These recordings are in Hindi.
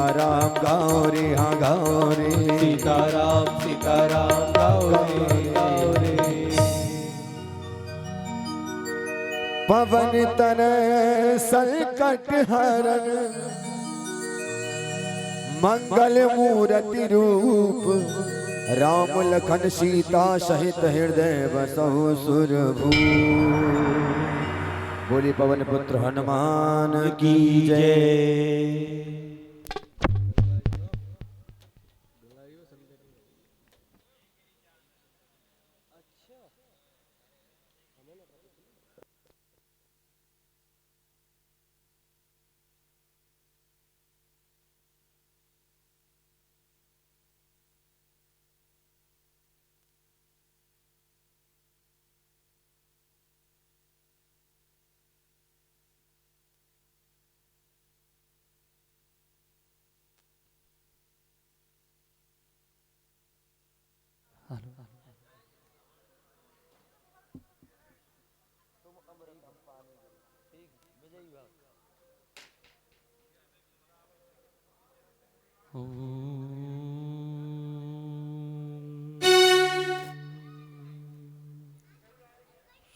सीताराम गाओ रे, हाँ गाओ रे, सीताराम सीताराम गाओ रे गाओ रे। पवन तन संकट हरण मंगल मूर्ति रूप, राम लखन सीता सहित हृदय बसहु सुरभूप। बोली पवन पुत्र हनुमान की जय।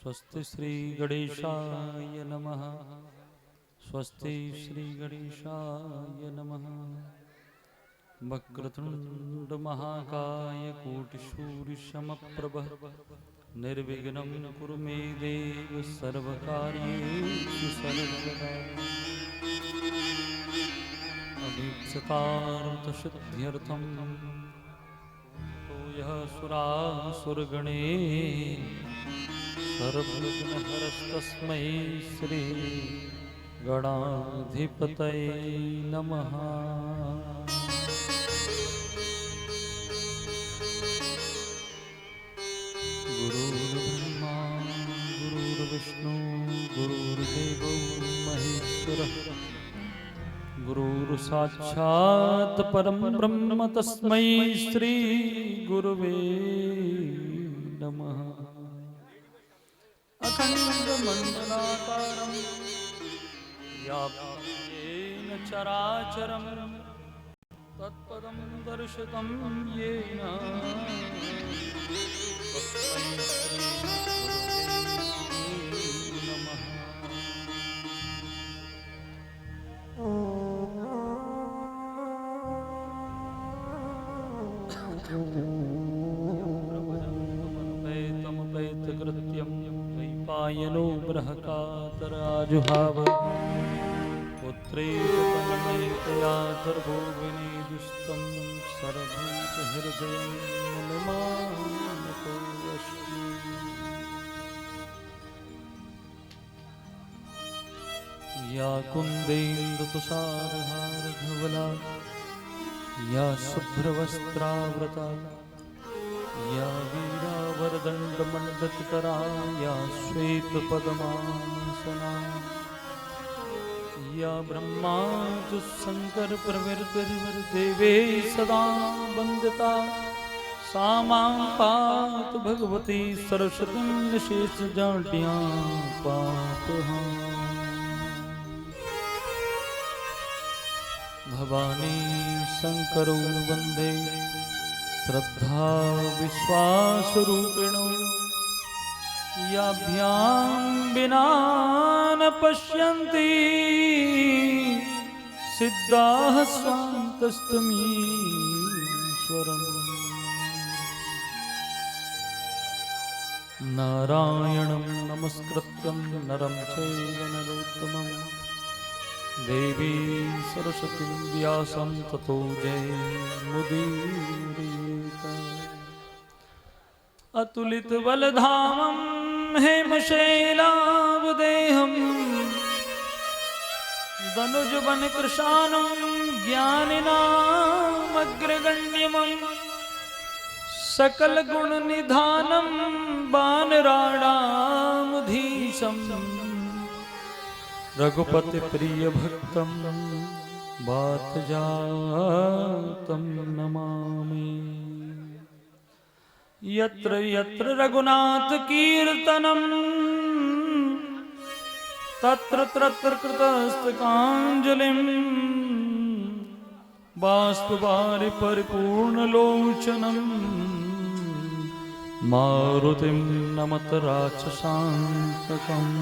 स्वस्ति श्री गणेशाय नमः। स्वस्ति श्री गणेशाय नमः। वक्रतुंड महाकाय कोटिसूर्य समप्रभ निर्विघ्नं कुरु मे देव सर्वकार्येषु सर्वदा। अभीप्सितार्थसिद्ध्यर्थं तो यः सुरासुरगणे सर्वविघ्नहरस्तस्मै श्री गणाधिपतये नमः। गुरुर्ब्रह्मा गुरुर्विष्णु गुरुर्देवो महेश्वरः गुरुर्साक्षात् परं ब्रह्म तस्मै श्री गुरुवे नमः। अखण्डमण्डलाकारं व्याप्तं येन चराचरं तत्पदं दर्शितं येन तस्मै श्री गुरुवे नमः। तमपैतकृत्यं वैपायनो बृहकातराजुहाव पुत्रेण तन्मयतया सर्वो विनेदुस्तं सर्वभूतहृदयं मुनिमानतो अस्मि। या कुन्देन्दुतुषारहारधवला या शुभ्रवस्त्रावृता या वीरावरदण्डमण्डितकरा या श्वेतपद्मासना या ब्रह्माच्युतशङ्करप्रभृतिर्देवे सदा वन्दिता सा मां पातु भगवती सरस्वतीं निशेषजाड्यां पापहां। भवानी शंकरो वंदे श्रद्धा विश्वासरूपिणो याभ्यां विना न पश्यन्ति सिद्धाः स्वान्तस्तमीश्वरम्। नारायणं नमस्कृत्यं नरं चैव नरोत्तमं देवी सरस्वती व्यासं ततो जयमुदीरयेत्। अतुलितबलधामं हेमशैलावदेहं दनुजवनकृशानं ज्ञानिनामग्रगण्यं सकलगुणनिधानं वानराणामधीशं रघुपतिप्रियभक्तं वातजातं नमामि। यत्र यत्र रघुनाथकीर्तनं तत्र तत्र कृतस्तकाञ्जलिं बाष्पवारि परिपूर्णलोचनं मारुतिं नमत राक्षसान्तकम्।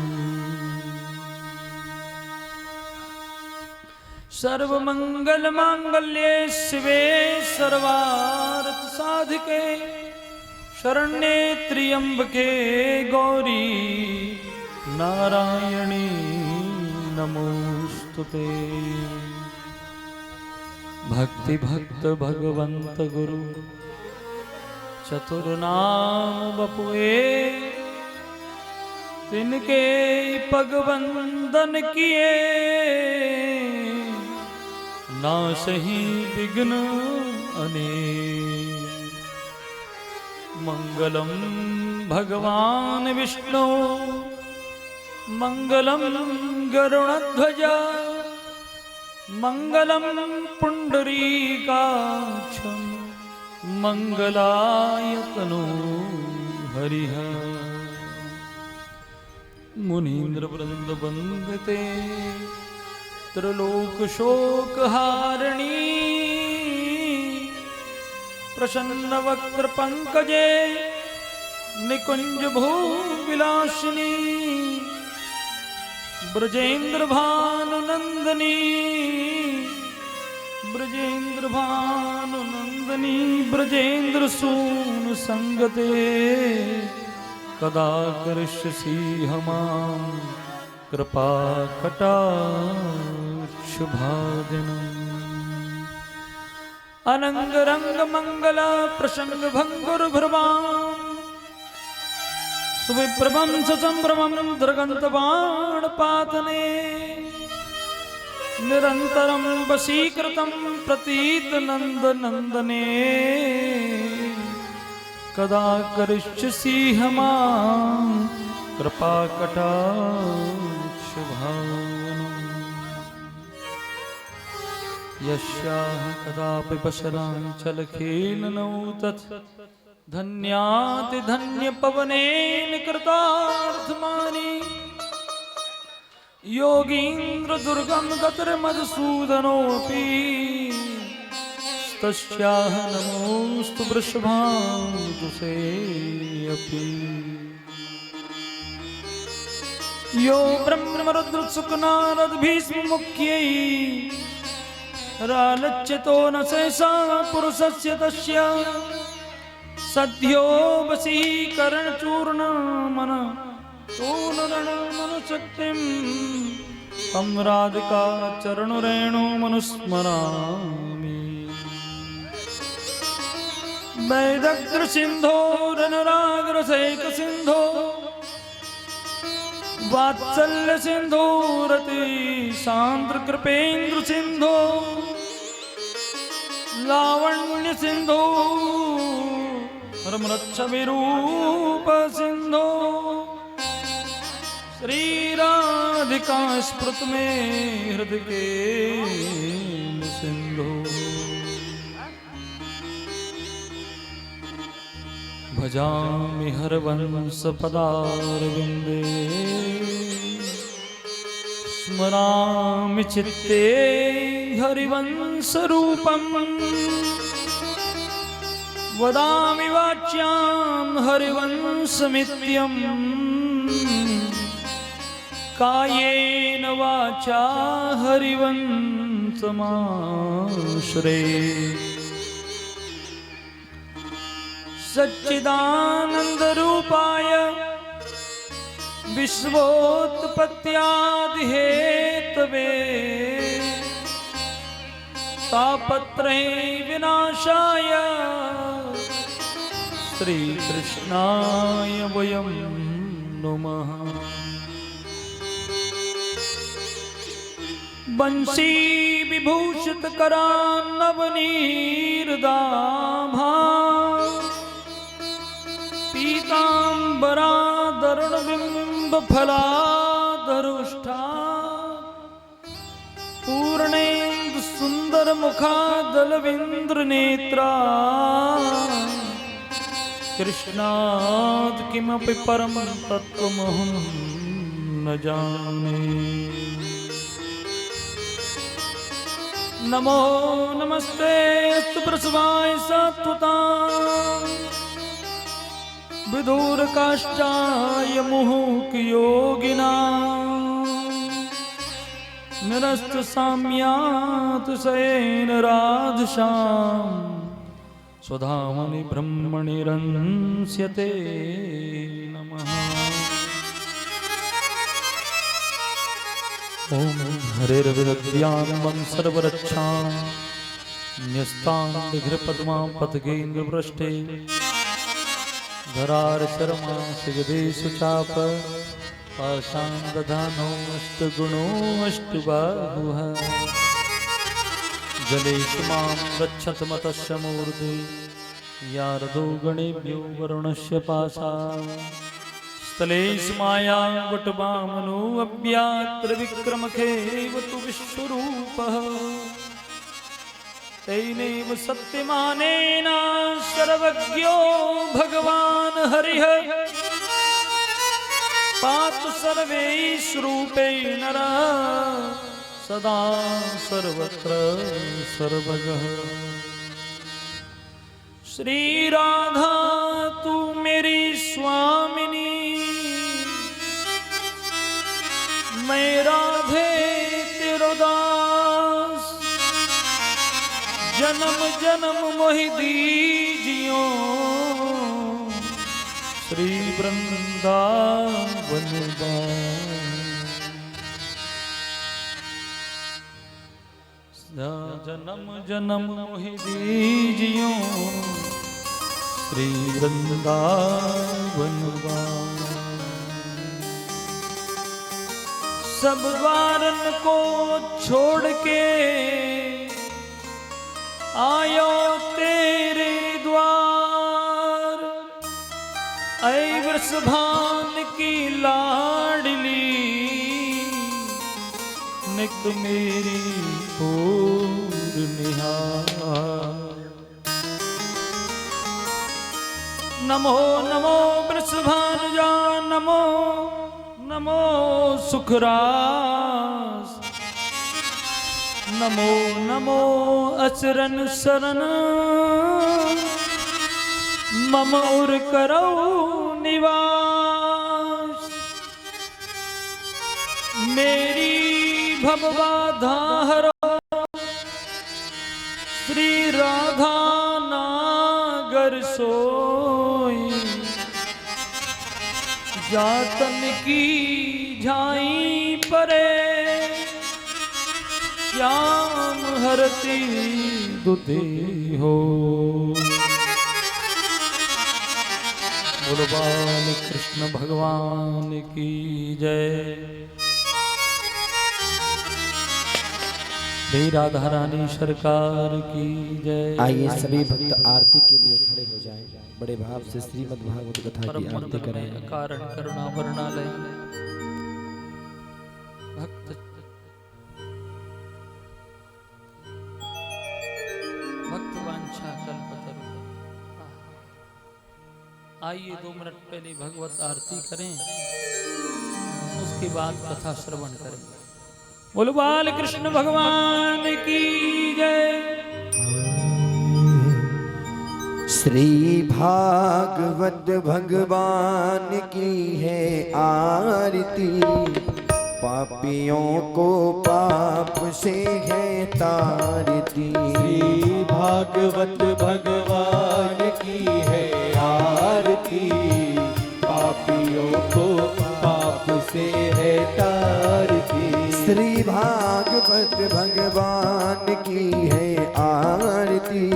सर्वमङ्गलमाङ्गल्ये शिवे सर्वार्थसाधिके शरण्ये त्र्यम्बके गौरी नारायणी नमोस्तुते। भक्ति भक्त भगवंत गुरु चतुर्नाम बपुए तिनके पगवंदन किए ना सही विघ्न अनेक। मंगलम भगवान विष्णु मंगलम गरुड़ध्वजा मंगलम पुंडरीकाक्षं मंगलायतनो हरिः। मुनीन्द्र वृंद वंदते त्रिलोक शोकहारिणी प्रसन्न वक्त्र पंकजे निकुंज भूविलासिनी ब्रजेंद्र भानुनंदनी ब्रजेंद्र भानुनंदनी ब्रजेंद्र सून संगते कदा करिष्यसि हमां कृपा कटाक्ष भाजनम्। अनंग रंग मंगल प्रसंग भंगुर भ्रवाम सुविप्रभं संभ्रमं दृगंतबाण पातने निरंतरं वशीकृतं प्रतीत नंद नंदने कदा करिष्यसि हमां कृपा कटाक्ष भावनम्। यस्याः कदापि पशराञ्चलखेलनौ तत् धन्याति धन्य पवनेन कृतार्थमानि योगीन्द्र दुर्गम गतिर्मधुसूदनोऽपि तस्याः नमोऽस्तु वृषभानुसे अपि। यो ब्रह्मरुद्रसुखनारद भीष्म मुख्यै रालच्यतो न सहसा पुरुषस्य तस्य सद्यो वशीकरणचूर्ण मन मनुशक्तिं तं राधिका चरणुरेणु मनुस्मरामि। वैदग्ध्र सिंधो रनुरागरसैक सिंधो वात्सल्य सिंधो रति सांद्र कृपेन्द्र सिंधो लावण्य सिंधो रमरक्षविरूप सिंधो श्री राधिका स्मृत में हृदय सिंधो। भजामि हरवंश पदारविंदे स्मरामि चित्ते हरिवंश रूपम् वदामि वाच्यां हरिवंशमित्यं कायेन वाचा हरिवंशमाश्रे। सच्चिदानंद रूपाय विश्वोत्पत्त्यादिहेतवे तापत्रय विनाशाय श्री कृष्णाय वयं नुमः। बंशी विभूषित करान्नवनीरदाभा पीताम्बरादरुणबिम्ब फलादरुष्ठा पूर्णेन्दु सुंदर मुखादलविंद्र नेत्रा कृष्णात् किमपि परम तत्त्वमहं न जाने। नमो नमस्ते अस्तु प्रसवाय सात्वता विदूरकाष्ठाय मुहुक योगिना निरस्त साम्यात शयेन राधशाम स्वधामनि ब्रह्मणि रंस्यते नमः। ओम हरेर्विद्यां सर्वरक्षां न्यस्तां विघ्रपद्मां पतगेन्द्रपृष्ठे धरार शर्मा सिगदेषु चाप पाशां दधानो अष्टगुणो अष्टबाहुः जलेषु मां गच्छत मतस्य मूर्धे यारदो गणेभ्यो वरुणस्य पाशात् स्थलेषु मायां वटवामनो अव्यात्र विक्रमखेव तु विश्वरूपः तैनेव सत्यमानेन सर्वज्ञो भगवान् हरिः पातु सर्वैः रूपेण नरः सदा सर्वत्र सर्वगः। श्री राधा तू मेरी स्वामिनी मैं राधे तेरो दास जन्म जन्म मोहि दीजियो श्री वृंदावन जन्म जन्म मोहि दीजियो श्री वृंदावन सब द्वारन को छोड़ के आयो तेरे द्वार ऐ वृषभान की लाडली निक मेरी पूर निहार। नमो नमो वृषभानुजा नमो नमो सुखरास नमो नमो अचरन शरण मम उर करो निवास मेरी भवबाधा हरो श्री राधा नागर सोई जातन की झाई परे श्याम हरती दुधे हो। बोलो बाल कृष्ण भगवान की जय। श्री राधा रानी सरकार की जय। आइए सभी भक्त आरती के लिए खड़े हो जाएं। बड़े भाव से श्रीमद् भागवत कथा की आरती करें। कारण करुणा वर्णालय भक्त भक्त वांछा कल्पतरु। आइए 2 मिनट पहले भगवत आरती करें उसके बाद कथा श्रवण करें। बोलो बाल कृष्ण भगवान की जय। श्री भागवत भगवान की है आरती पापियों को पाप से है तारती। श्री भागवत भगवान की है आरती पापियों को पाप से है तारती। श्री भागवत भगवान की है आरती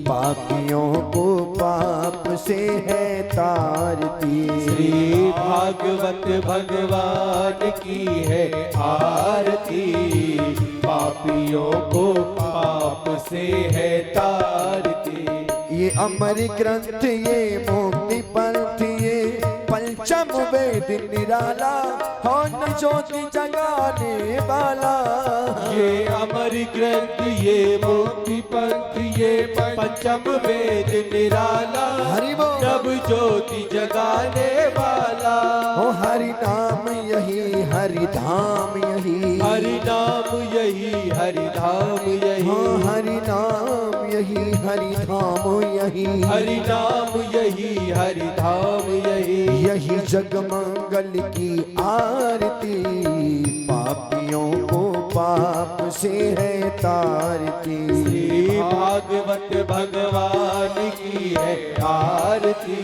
पापियों को पाप से है तारती। श्री भागवत भगवान की है आरती पापियों को पाप से है तारती। ये अमर ग्रंथ ये मुक्ति पंथ ये पंचम वेद निराला हो न ज्योति जगाने वाला। ये अमर ग्रंथ ये मुक्ति पंथ ये पंचम वेद निराला हरि बोल। जब ज्योति जगाने वाला ओ हरि नाम यही हरि धाम यही हरि नाम यही हरि धाम यही हाँ हरि नाम यही हरि धाम यही हरि नाम यही हरि धाम यही यही जगमंगल की आरती पापियों को पाप से है तारती श्री भागवत भगवान की है आरती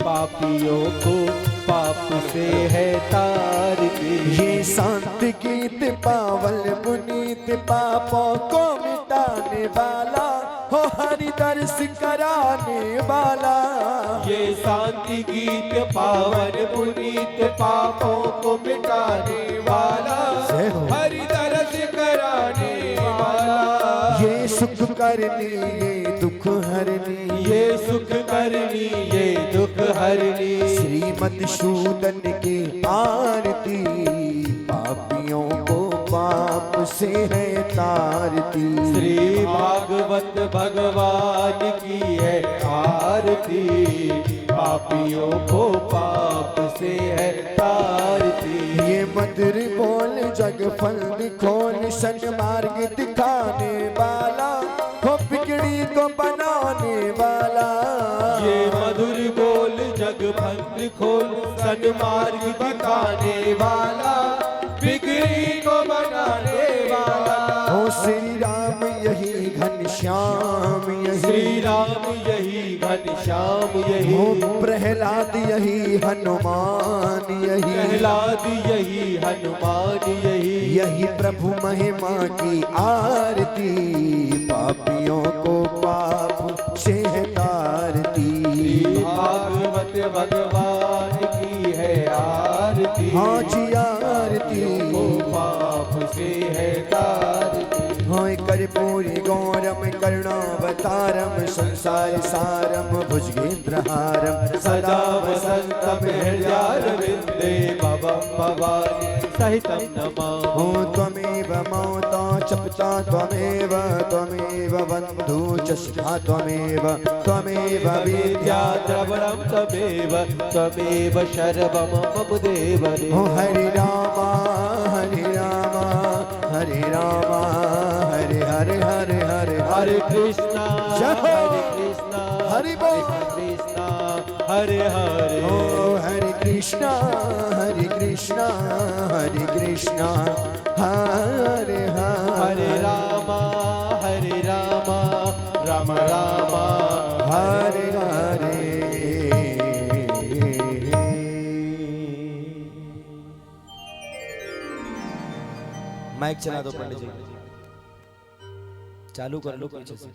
पापियों को पाप से है तारती ये संत गीत पावल पुनीत पापों को मिटाने वाला हो हरि दर्श कराने वाला ये शांति गीत पावन पुनीत पापों को मिटाने वाला जय हो। हरि दर्श कराने वाला ये सुख करनी ये दुख हरनी ये सुख करनी ये दुख हरनी श्रीमद शूदन की आरती पापियों को पाप से है तारती श्री भागवत भगवान की है आरती पापियों को पाप से है तारती ये मधुर बोल जग फल खोल सन्मार्ग दिखाने वाला हो बिगड़ी को बनाने वाला ये मधुर बोल जग फंद खोल सन्मार्ग दिखाने वाला बिगड़ी को बनाने वाला हो श्री राम यही घनश्याम यही श्री राम यही घनश्याम यही हो प्रहलाद यही हनुमान यही प्रहलाद यही हनुमान यही यही प्रभु महिमा की आरती पापियों को पाप से है तारती भागवत भगवान की है आरती हाँ जी आरती को पाप से है तारती हाँ कर्पूरी गौरम करुणावतारम संसार सारम भुजगेंद्रहारम सदा वसंतम हृदयारविंदे भवं भवानी सहितं नमामि हो त्वमेव मौता चपता त्वमेव त्वमेव बन्धु चष्टा त्वमेव त्वमेव विद्या द्रवणं तमेव त्वमेव शर्वं मम देवने हो हरि रामा हरि रामा हरे रामा हरे हरे हरे हरे हरे कृष्णा जय हो। हरे कृष्णा हरि बोल। कृष्णा हरे हरे ओ हरे कृष्णा हरे कृष्णा हरे कृष्णा हरे हरे हरे रामा राम रामा हरे हरे माइक चला दो पंडित जी, चालू कर लो पीछे से।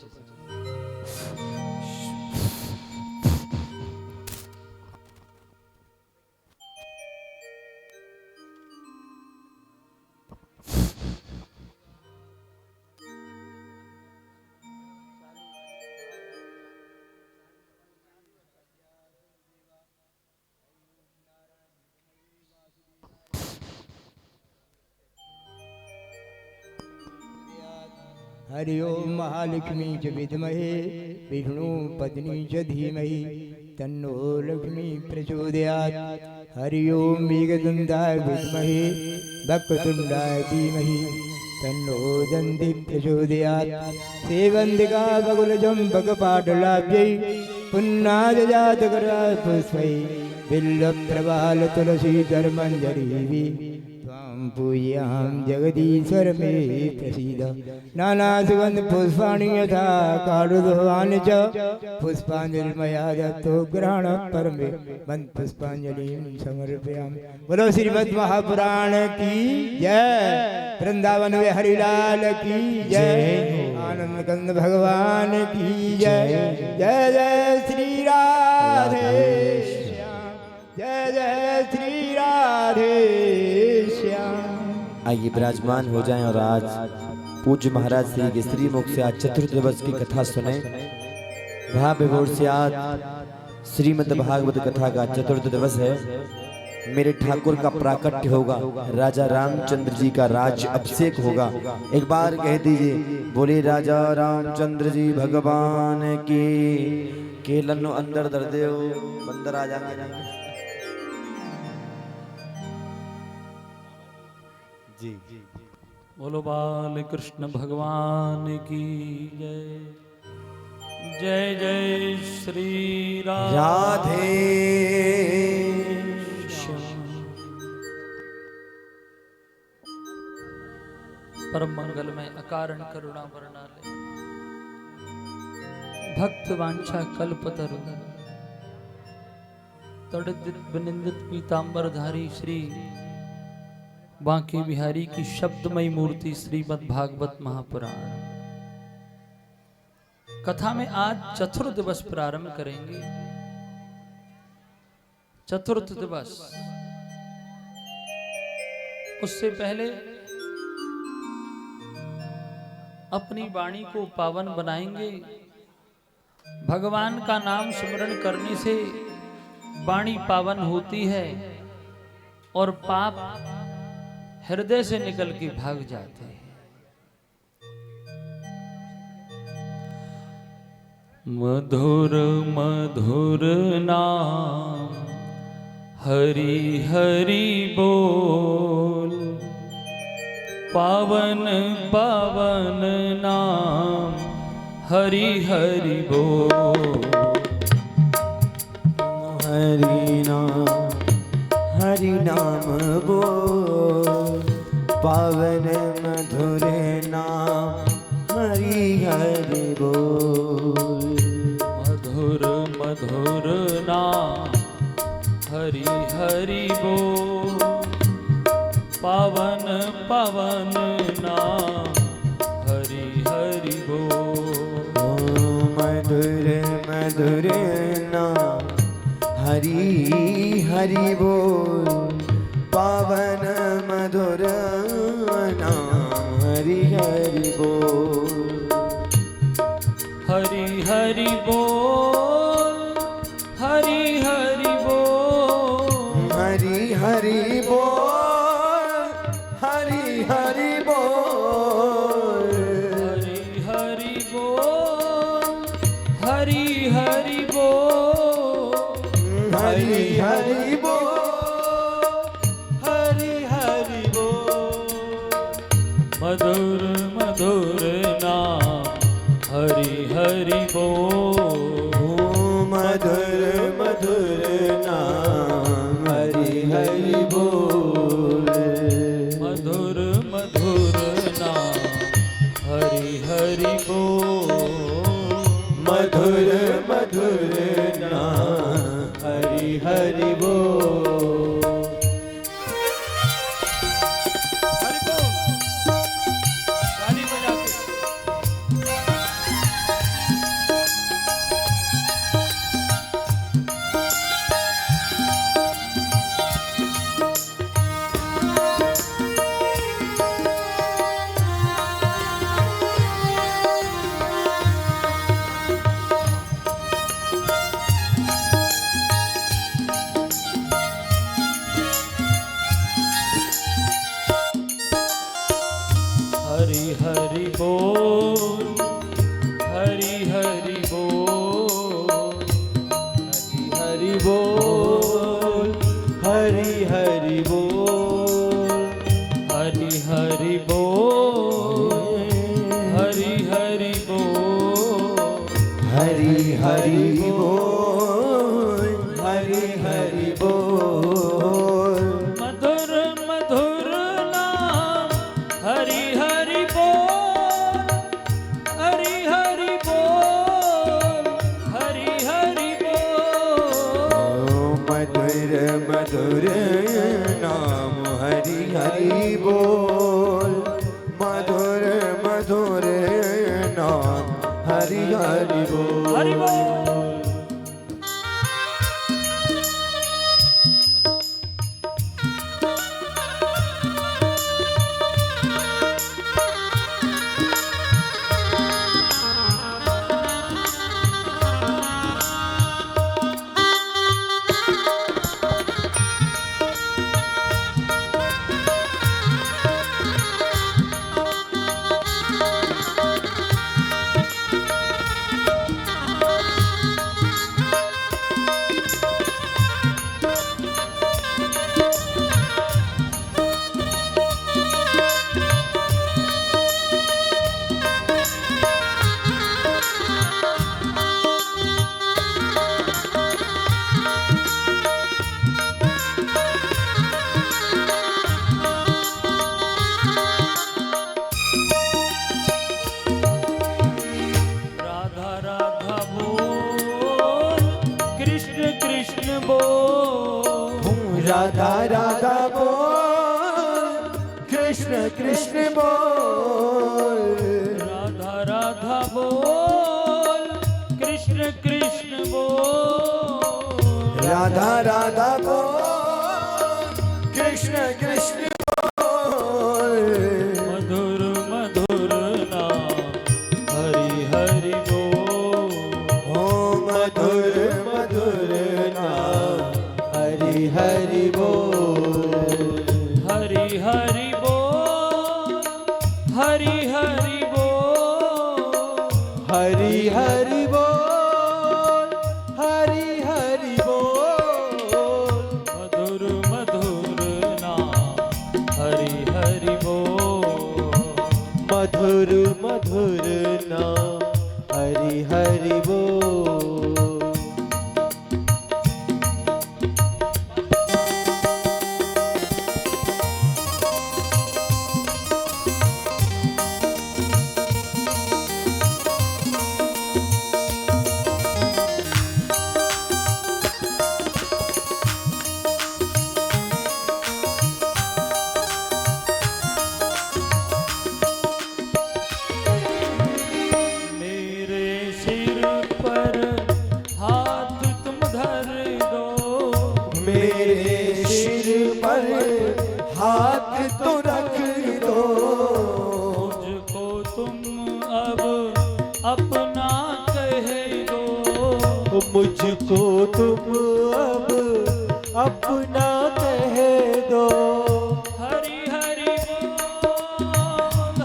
हरि ओम महालक्ष्मी च विद्महे विष्णु पत्नी च धीमहि तन्नो लक्ष्मी प्रचोदयात्। हरि ओम मेघदंडाय विद्महे वक्रतुंडाय धीमहि तन्नो दन्ति प्रचोदयात्। सेवन्तिका बकुलचम्पकपाटलाभ्यै पुन्नादजातकराय पुष्पै बिल्वप्रवाल तुलसीधर्मञ्जरीः पूज्यां जगदीश्वर मे प्रसीद। नाना सुगंध पुष्पाणि यथा कारुदवानि च पुष्पांजलिर्मया दत्तो ग्रहण परमे मन पुष्पांजलिं समर्पयामि। बोलो श्रीमद् महापुराण की जय, वृंदावन में हरिलाल की जय, आनंद कंद भगवान की जय। जय जय श्री राधे श्याम, जय जय श्री राधे श्याम। आइए विराजमान हो जाएं और आज पूज्य महाराज श्री के श्री मुख से आज चतुर्थ दिवस की कथा सुने। भाव विभोर से आज श्रीमद् भागवत कथा का चतुर्थ दिवस है। मेरे ठाकुर का प्राकट्य होगा, राजा रामचंद्र जी का राज अभिषेक होगा। एक बार कह दीजिए, बोले राजा रामचंद्र जी भगवान की। केलन अंदर दर दे बंदर आ जाएंगे जी। बोलो बाल कृष्ण भगवान की जय। जय जय श्री राधे परम मंगल में अकारण करुणा वर्णालय भक्त वांछा कल्पतरु तड़ित विनिंदित पीतांबरधारी श्री बांके बिहारी की शब्दमयी मूर्ति श्रीमद् भागवत महापुराण कथा में आज चतुर्थ दिवस प्रारंभ करेंगे। चतुर्थ दिवस, उससे पहले अपनी वाणी को पावन बनाएंगे। भगवान का नाम स्मरण करने से वाणी पावन होती है और पाप हृदय से निकल के भाग जाते हैं। मधुर मधुर नाम हरि हरि बोल, पावन पावन नाम हरि हरि बोल। हरि नाम बोल, पावन मधुर नाम हरि हरि बोल। मधुर मधुर नाम हरि हरि बोल, पावन पावन नाम हरि हरि बोल। मधुर मधुर नाम हरि हरि बोल, पावन मधुर नाम हरि हरि बोल। हरि हरि बोल, हरि हरि बोल, हरि हरि बोल, हरि हरि बोल। हरि हरि बोल, हरि हरि बोल, हरि हरि बोल, हरि हरि बोल। मधुर मधुर नाम हरि हरि बोल। मधुर मधुर नाम हरि हरि बोल। मधुर मधुर नाम हरि हरि बोल। मधुर मधुर नाम हरि हरि बोल। हरि बोल। ताली बजा के। हरि हरि बोल, हरि हरि बोल, हरि हरि बोल, हरि हरि बोल। हरि हरि बोल, हरि हरि बोल। हरि हरि बोल, हरि हरि बोल। मधुर मधुर नाम हरि हरि बोल, हरि हरि बोल, हरि हरि बोल। मधुर मधुर नाम हरि हरि बोल। मधुर मधुर नाम हरि हरि बोल। हरि बोल। राधा राधा बोल, कृष्ण कृष्ण बोल, राधा राधा बोल, कृष्ण कृष्ण बोल, राधा राधा बोल, कृष्ण कृष्ण बोल, मधुर मधुर नाम हरि हरि बोल, ओ मधुर मधुर नाम हरि हरि बोल, हरि हरि बोल, हरि हरि बोल, हरि हरि बोल, हरि हरि बोल, मधुर मधुर नाम हरि हरि बोल, मधुर मधुर नाम हरि हरि बोल। मेरे सिर पर हाथ तुम धर दो, मेरे सिर पर हाथ तो रख दो, मुझको तुम अब अपना कह दो, मुझको तुम अब अपना कह दो। हरि हरि बोल,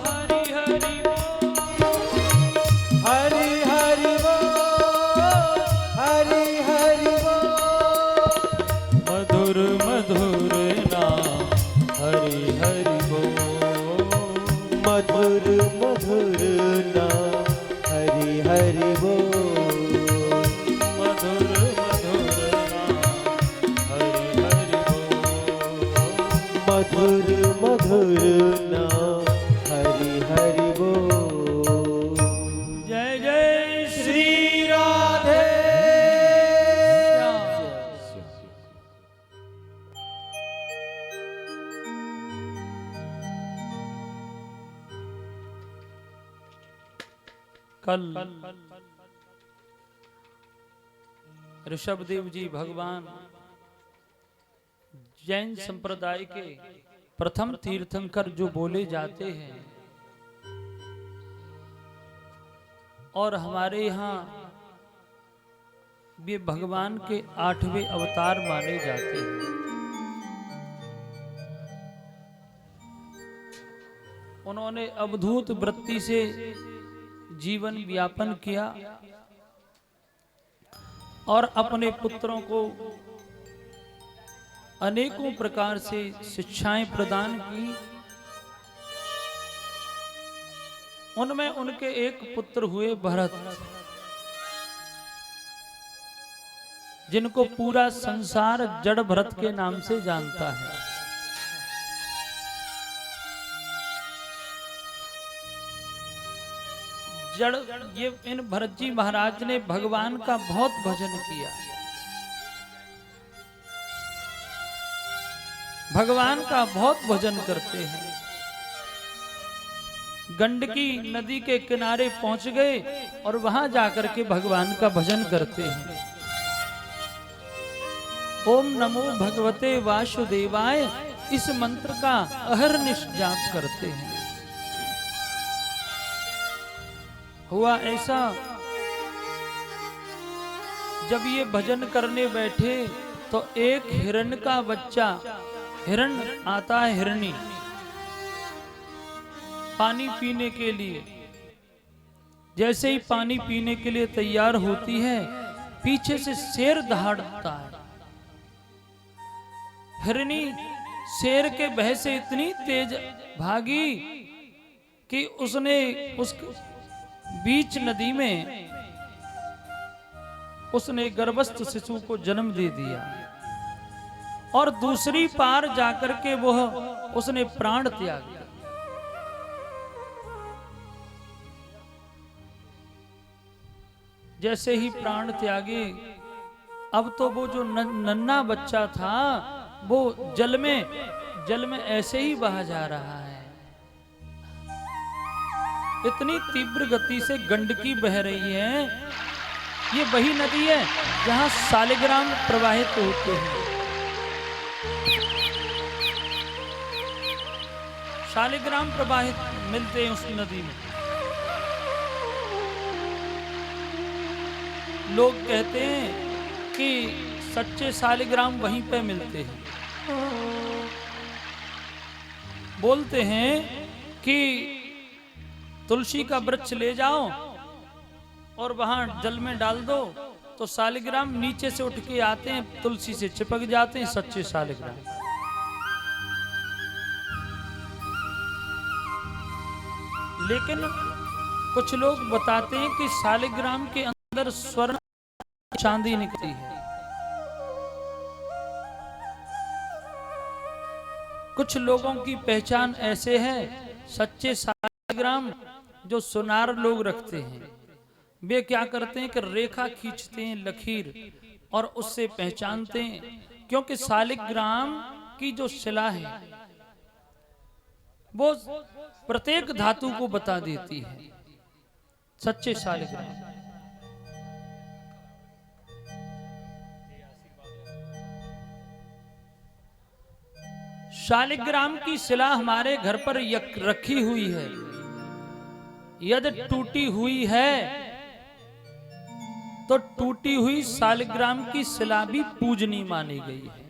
हरि हरि बोल, हरि हरि बोल, हरि हरि बोल, मधुर मधुर नाम हरि हरि बोल, मधुर मधुर नाम हरि हरि बोल, मधुर मधुर नाम हरि हरि बोल, मधुर मधुर नाम हरि हरि बोल। जय जय श्री राधे श्याम। कल ऋषभदेव जी भगवान जैन संप्रदाय के प्रथम तीर्थंकर जो बोले जाते हैं और हमारे यहाँ भी भगवान के 8वें अवतार माने जाते हैं। उन्होंने अवधूत वृत्ति से जीवन व्यापन किया और अपने पुत्रों को अनेकों प्रकार से शिक्षाएं प्रदान की। उनमें उनके एक पुत्र हुए भरत, जिनको पूरा संसार जड़ भरत के नाम से जानता है। जड़ ये इन भरत जी महाराज ने भगवान का बहुत भजन किया, भगवान का बहुत भजन करते हैं। गंडकी नदी के किनारे पहुंच गए और वहां जाकर के भगवान का भजन करते हैं। ओम नमो भगवते वासुदेवाय इस मंत्र का अहर्निश जाप करते हैं। हुआ ऐसा, जब ये भजन करने बैठे तो एक हिरण का बच्चा, हिरण आता है हिरणी पानी पीने के लिए, जैसे ही पानी पीने के लिए तैयार होती है पीछे से शेर दहाड़ता है। हिरणी शेर के भय से इतनी तेज भागी कि उसने उस बीच नदी में उसने गर्भस्थ शिशु को जन्म दे दिया और दूसरी पार जाकर के वह उसने प्राण त्याग दिया। जैसे ही प्राण त्यागे, अब तो वो जो नन्हा बच्चा था वो जल में ऐसे ही बहा जा रहा है। इतनी तीव्र गति से गंडकी बह रही है। ये वही नदी है जहां शालिग्राम प्रवाहित होते हैं। शालिग्राम प्रवाहित मिलते हैं उस नदी में। लोग कहते हैं कि सच्चे शालिग्राम वहीं पे मिलते हैं। बोलते हैं कि तुलसी का वृक्ष ले जाओ और वहां जल में डाल दो तो शालिग्राम नीचे से उठ के आते हैं, तुलसी से चिपक जाते हैं, सच्चे शालिग्राम। लेकिन कुछ लोग बताते हैं कि शालिग्राम के अंदर स्वर्ण चांदी निकलती है। कुछ लोगों की पहचान ऐसे है, सच्चे शालिग्राम जो सुनार लोग रखते हैं वे क्या करते हैं कि रेखा खींचते हैं, लकीर, और उससे पहचानते हैं, क्योंकि शालिग्राम की जो शिला है वो प्रत्येक धातु को बता देती है। सच्चे शालिग्राम। शालिग्राम की शिला हमारे घर पर रखी हुई है। यदि टूटी हुई है तो टूटी हुई शालिग्राम की शिला भी पूजनीय मानी गई है।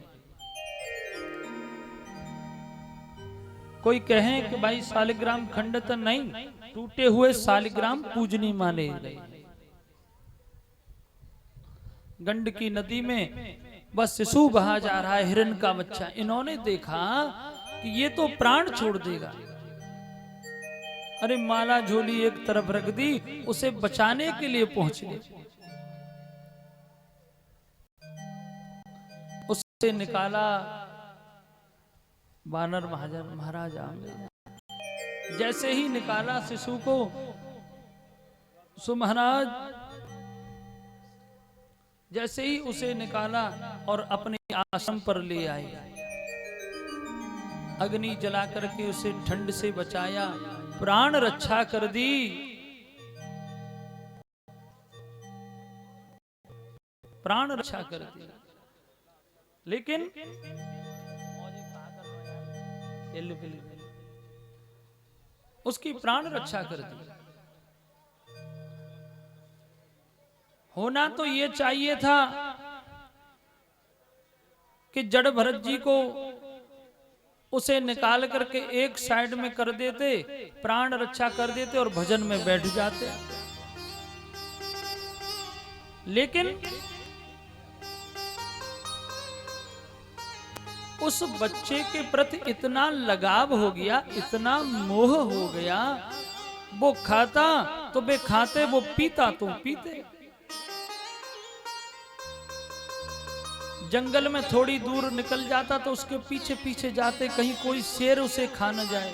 कोई कहे कि भाई शालिग्राम खंडित नहीं, टूटे हुए शालिग्राम पूजनीय माने गए। गंडकी नदी में बस शिशु बहा जा रहा है, हिरण का बच्चा। इन्होंने देखा कि ये तो प्राण छोड़ देगा। अरे माला झोली एक तरफ रख दी, उसे बचाने के लिए पहुंच गए। उससे निकाला वानर महाराज आंगे। जैसे ही निकाला शिशु को, महाराज जैसे ही उसे निकाला और अपने आश्रम पर ले आए। अग्नि जला करके उसे ठंड से बचाया, प्राण रक्षा कर दी। प्राण रक्षा कर दी। लेकिन उसकी प्राण रक्षा कर दी। होना तो ये चाहिए था कि जड़ भरत जी को उसे निकाल करके एक साइड में कर देते, प्राण रक्षा कर देते और भजन में बैठ जाते। लेकिन उस बच्चे के प्रति इतना लगाव हो गया, इतना मोह हो गया, वो खाता तो वे खाते, वो पीता तो पीते। जंगल में थोड़ी दूर निकल जाता तो उसके पीछे पीछे जाते, कहीं कोई शेर उसे खा न जाए।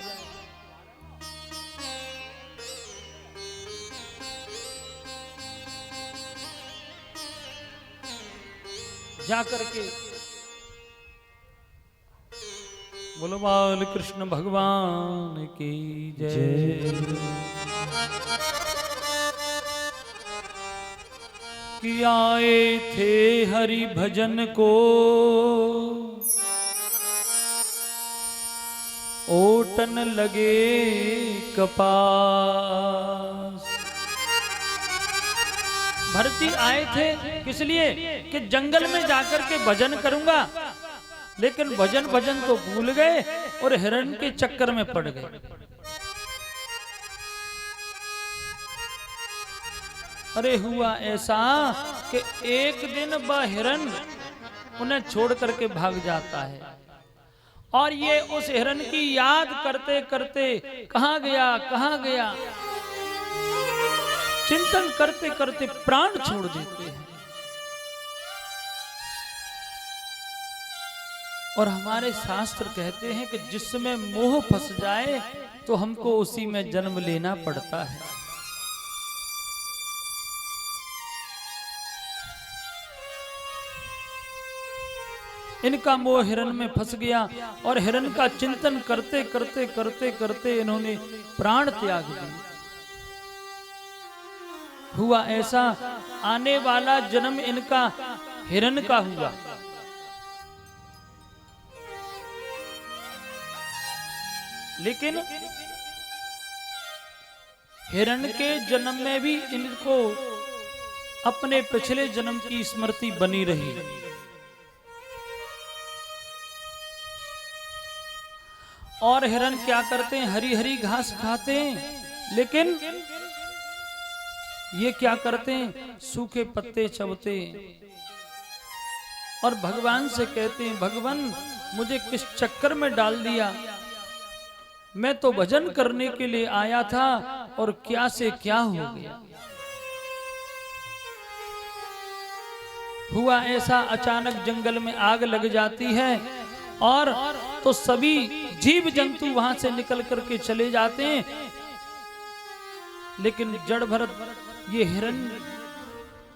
जाकर के बोलो बाल कृष्ण भगवान की जय। कि आए थे हरि भजन को ओटन लगे कपास। भरत जी आए थे किस लिए कि जंगल में जाकर के भजन करूंगा, लेकिन भजन तो भूल गए और हिरण के चक्कर में पड़ गए। अरे हुआ ऐसा कि एक दिन वह हिरण उन्हें छोड़ करके भाग जाता है और ये उस हिरण की याद करते करते कहां गया चिंतन करते करते प्राण छोड़ देते हैं। और हमारे शास्त्र कहते हैं कि जिसमें मोह फंस जाए तो हमको उसी में जन्म लेना पड़ता है। इनका मोह हिरण में फंस गया और हिरण का चिंतन करते करते करते करते इन्होंने प्राण त्याग दिए। हुआ ऐसा, आने वाला जन्म इनका हिरण का हुआ। लेकिन हिरण के जन्म में भी इनको अपने पिछले जन्म की स्मृति बनी रही। और हिरण क्या करते हैं, हरी हरी घास खाते हैं, लेकिन ये क्या करते हैं, सूखे पत्ते चबते हैं। और भगवान से कहते हैं, भगवान मुझे किस चक्कर में डाल दिया, मैं तो भजन करने के लिए आया था और क्या से क्या हो गया। हुआ ऐसा, अचानक जंगल में आग लग जाती है और तो सभी जीव जंतु वहां से निकल करके चले जाते हैं, लेकिन जड़ भरत ये हिरण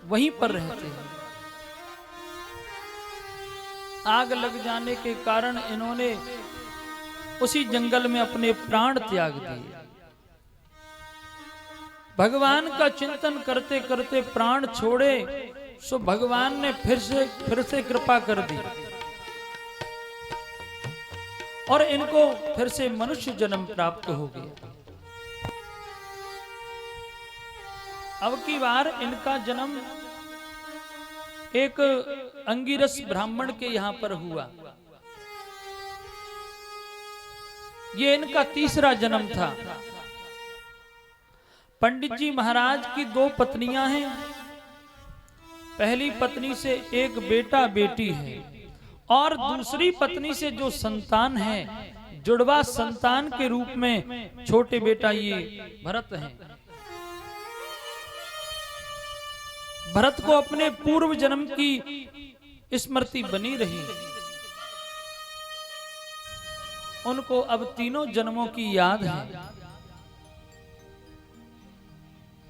वहीं पर रहते हैं। आग लग जाने के कारण इन्होंने उसी जंगल में अपने प्राण त्याग दिए। भगवान का चिंतन करते करते प्राण छोड़े, सो भगवान ने फिर से कृपा कर दी और इनको फिर से मनुष्य जन्म प्राप्त हो गया। अब की बार इनका जन्म एक अंगिरस ब्राह्मण के यहां पर हुआ। ये इनका तीसरा जन्म था। पंडित जी महाराज की 2 पत्नियां हैं। पहली पत्नी से एक बेटा बेटी है और दूसरी पत्नी से जो संतान है, जुड़वा संतान के रूप में छोटे बेटा ये भरत हैं। भरत को अपने पूर्व जन्म की स्मृति बनी रही। उनको अब 3 जन्मों की याद है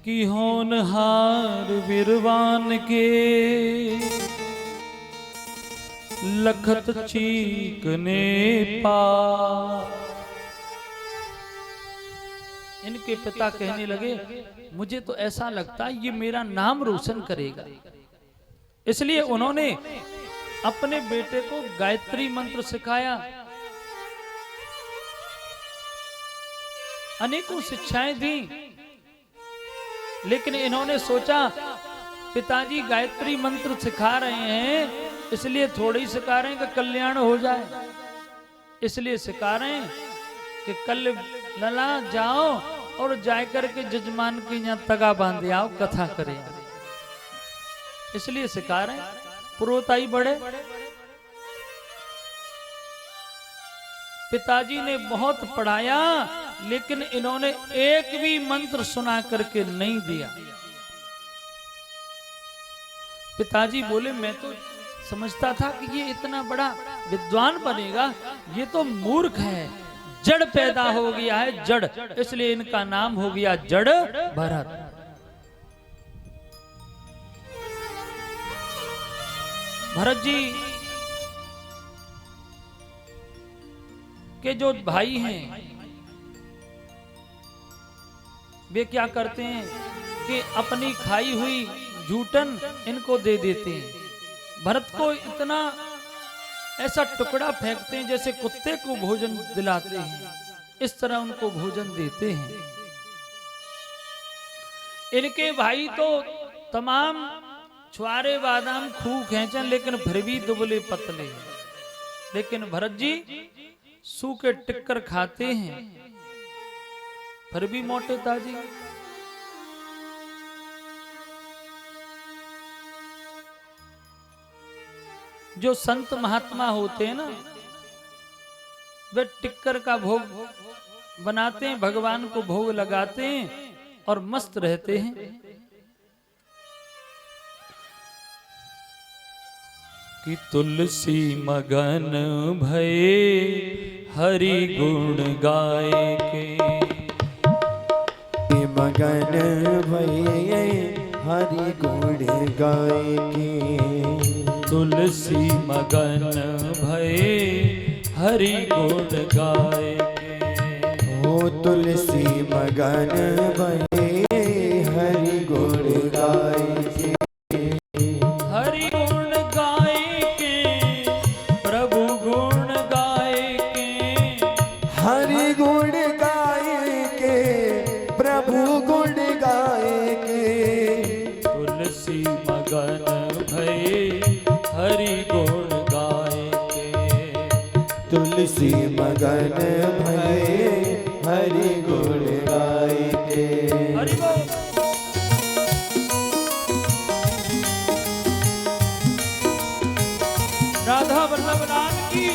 कि होनहार बिरवान के लखत चीकने पा। इनके पिता कहने लगे, मुझे तो ऐसा लगता है ये मेरा नाम रोशन करेगा। इसलिए उन्होंने अपने बेटे को गायत्री मंत्र सिखाया, अनेकों शिक्षाएं दी। लेकिन इन्होंने सोचा पिताजी गायत्री मंत्र सिखा रहे हैं, इसलिए थोड़ी सिखा रहे हैं कि कल्याण हो जाए, इसलिए सिखा रहे हैं कि कल लला जाओ और जाकर के जजमान के यहाँ तगा बांधे आओ, कथा करें, इसलिए सिखा रहे हैं। पुरोताई बड़े। पिताजी ने बहुत पढ़ाया, लेकिन इन्होंने एक भी मंत्र सुना करके नहीं दिया। पिताजी बोले, मैं तो समझता था कि ये इतना बड़ा विद्वान बनेगा, ये तो मूर्ख है, जड़ पैदा हो गया है, जड़, इसलिए इनका नाम हो गया जड़ भरत। भरत जी के जो भाई हैं वे क्या करते हैं कि अपनी खाई हुई जूठन इनको दे देते हैं। भरत को इतना ऐसा टुकड़ा फेंकते हैं जैसे कुत्ते को भोजन दिलाते हैं, इस तरह उनको भोजन देते हैं। इनके भाई तो तमाम छुआरे बादाम खूब खेचन, लेकिन फिर भी दुबले पतले हैं। लेकिन भरत जी सूखे टिक्कर खाते हैं, फिर भी मोटे ताजी। जो संत महात्मा होते हैं ना, वे टिक्कर का भोग बनाते हैं, भगवान को भोग लगाते हैं और मस्त रहते हैं। कि तुलसी मगन भये हरि गुण गाए के, मगन भये हरि गुण गाए के। तुलसी मगन भये हरि गुण गाए के। हो तुलसी मगन भये हरि गुण गाए के। हरि गुण गाए के प्रभु गुण गाए के। हरि गुण गाए के प्रभु गुण गाए के। तुलसी मगन भये हरि गुण गाए के। तुलसी मगन भये हरि गुण गाए के। हरि बोल। राधा वल्लभ लाल की,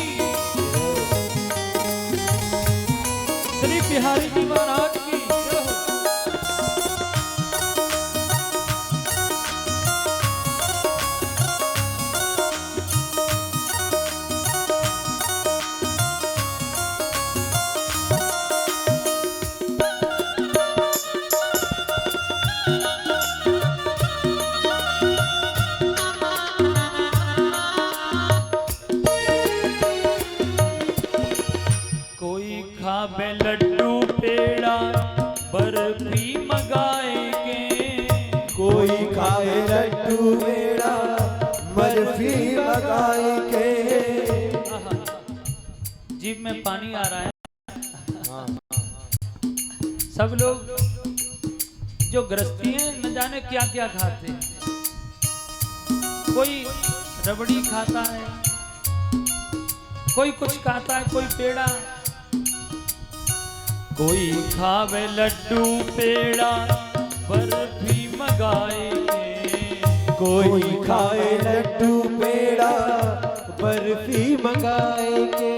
श्री बिहारी जी महाराज की जय हो। कोई खावे लड्डू पेड़ा बर्फी मंगाए के। कोई खाए लड्डू पेड़ा बर्फी मंगाए के। जीभ में पानी आ रहा है। सब लोग जो गृहस्थी हैं न जाने क्या क्या खाते हैं। कोई रबड़ी खाता है, कोई कुछ खाता है, कोई पेड़ा। कोई खावे लड्डू पेड़ा बर्फी मंगाए के। कोई खाए लड्डू पेड़ा बर्फी मंगाए के।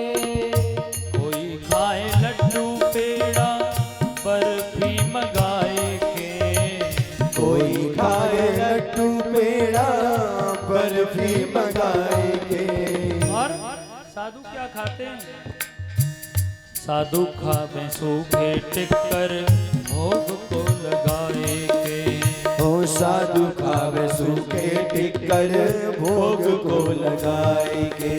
कोई खाए लड्डू पेड़ा बर्फी मंगाए के। कोई खाए लड्डू पेड़ा बर्फी मंगाए के। और साधु क्या खाते हैं? साधु खावे सूखे टिक्कर भोग को लगाए के। ओ साधु खावे सूखे टिक्कर भोग को लगाए के।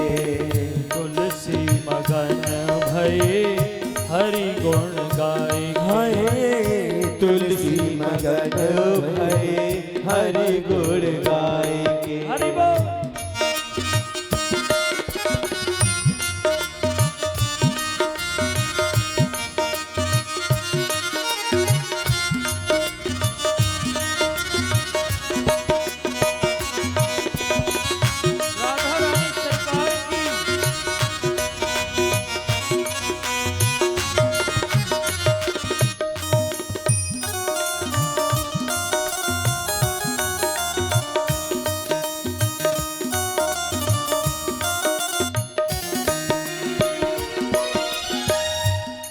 तुलसी मगन भये हरि गुण गाए के। हाय तुलसी मगन भये हरि गुण गाए के। हरि बोल। राधा रानी सरकार की।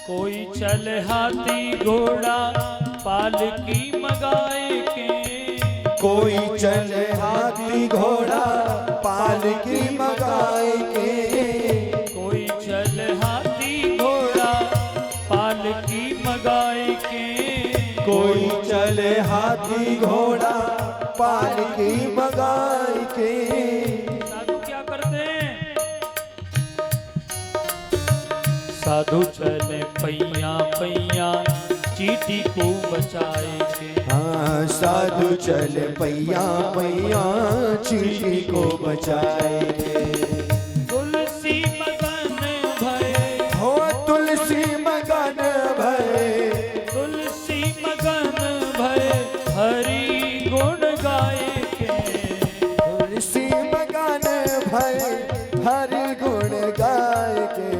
कोई चल हाथी घोड़ा पालकी मंगाए के। कोई चले हाथी घोड़ा पालकी मंगाए के। कोई चल हाथी घोड़ा पालकी मंगाए के। कोई चले हाथी घोड़ा पालकी मंगाए के। साधु क्या करते हैं? साधु चले पैया पैया चीटी को बचाए के। हाँ साधु चले पैया पैया चीटी को बचाए के। तुलसी मगन भये। हो तुलसी मगन भये। तुलसी मगन भये हरि गुण गाए के। तुलसी मगन भये हरि गुण गाए के।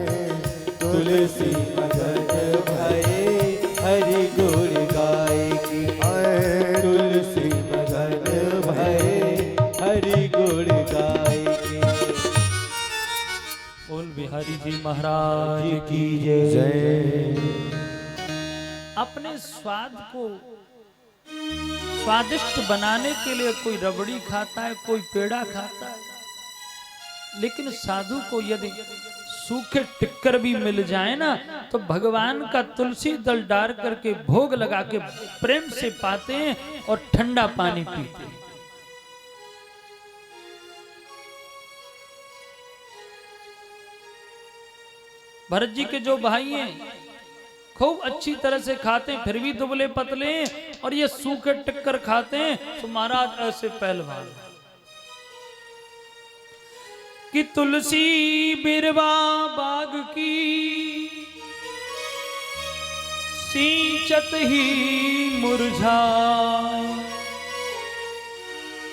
तुलसी मगन भये हरि गुण गाए के। तुलसी मगन भये हरि गुण गाए के। बोल बिहारी जी महाराज की जय। अपने स्वाद को स्वादिष्ट बनाने के लिए कोई रबड़ी खाता है, कोई पेड़ा खाता है, लेकिन साधु को यदि सूखे टिक्कर भी मिल जाए ना तो भगवान का तुलसी दल डाल करके भोग लगा के प्रेम से पाते हैं और ठंडा पानी पीते हैं। भरत जी के जो भाई हैं खूब अच्छी तरह से खाते हैं, फिर भी दुबले पतले हैं, और ये सूखे टिक्कर खाते हैं। तो महाराज ऐसे पहलवान कि तुलसी बिरवा बाग की सींचत ही मुरझाए,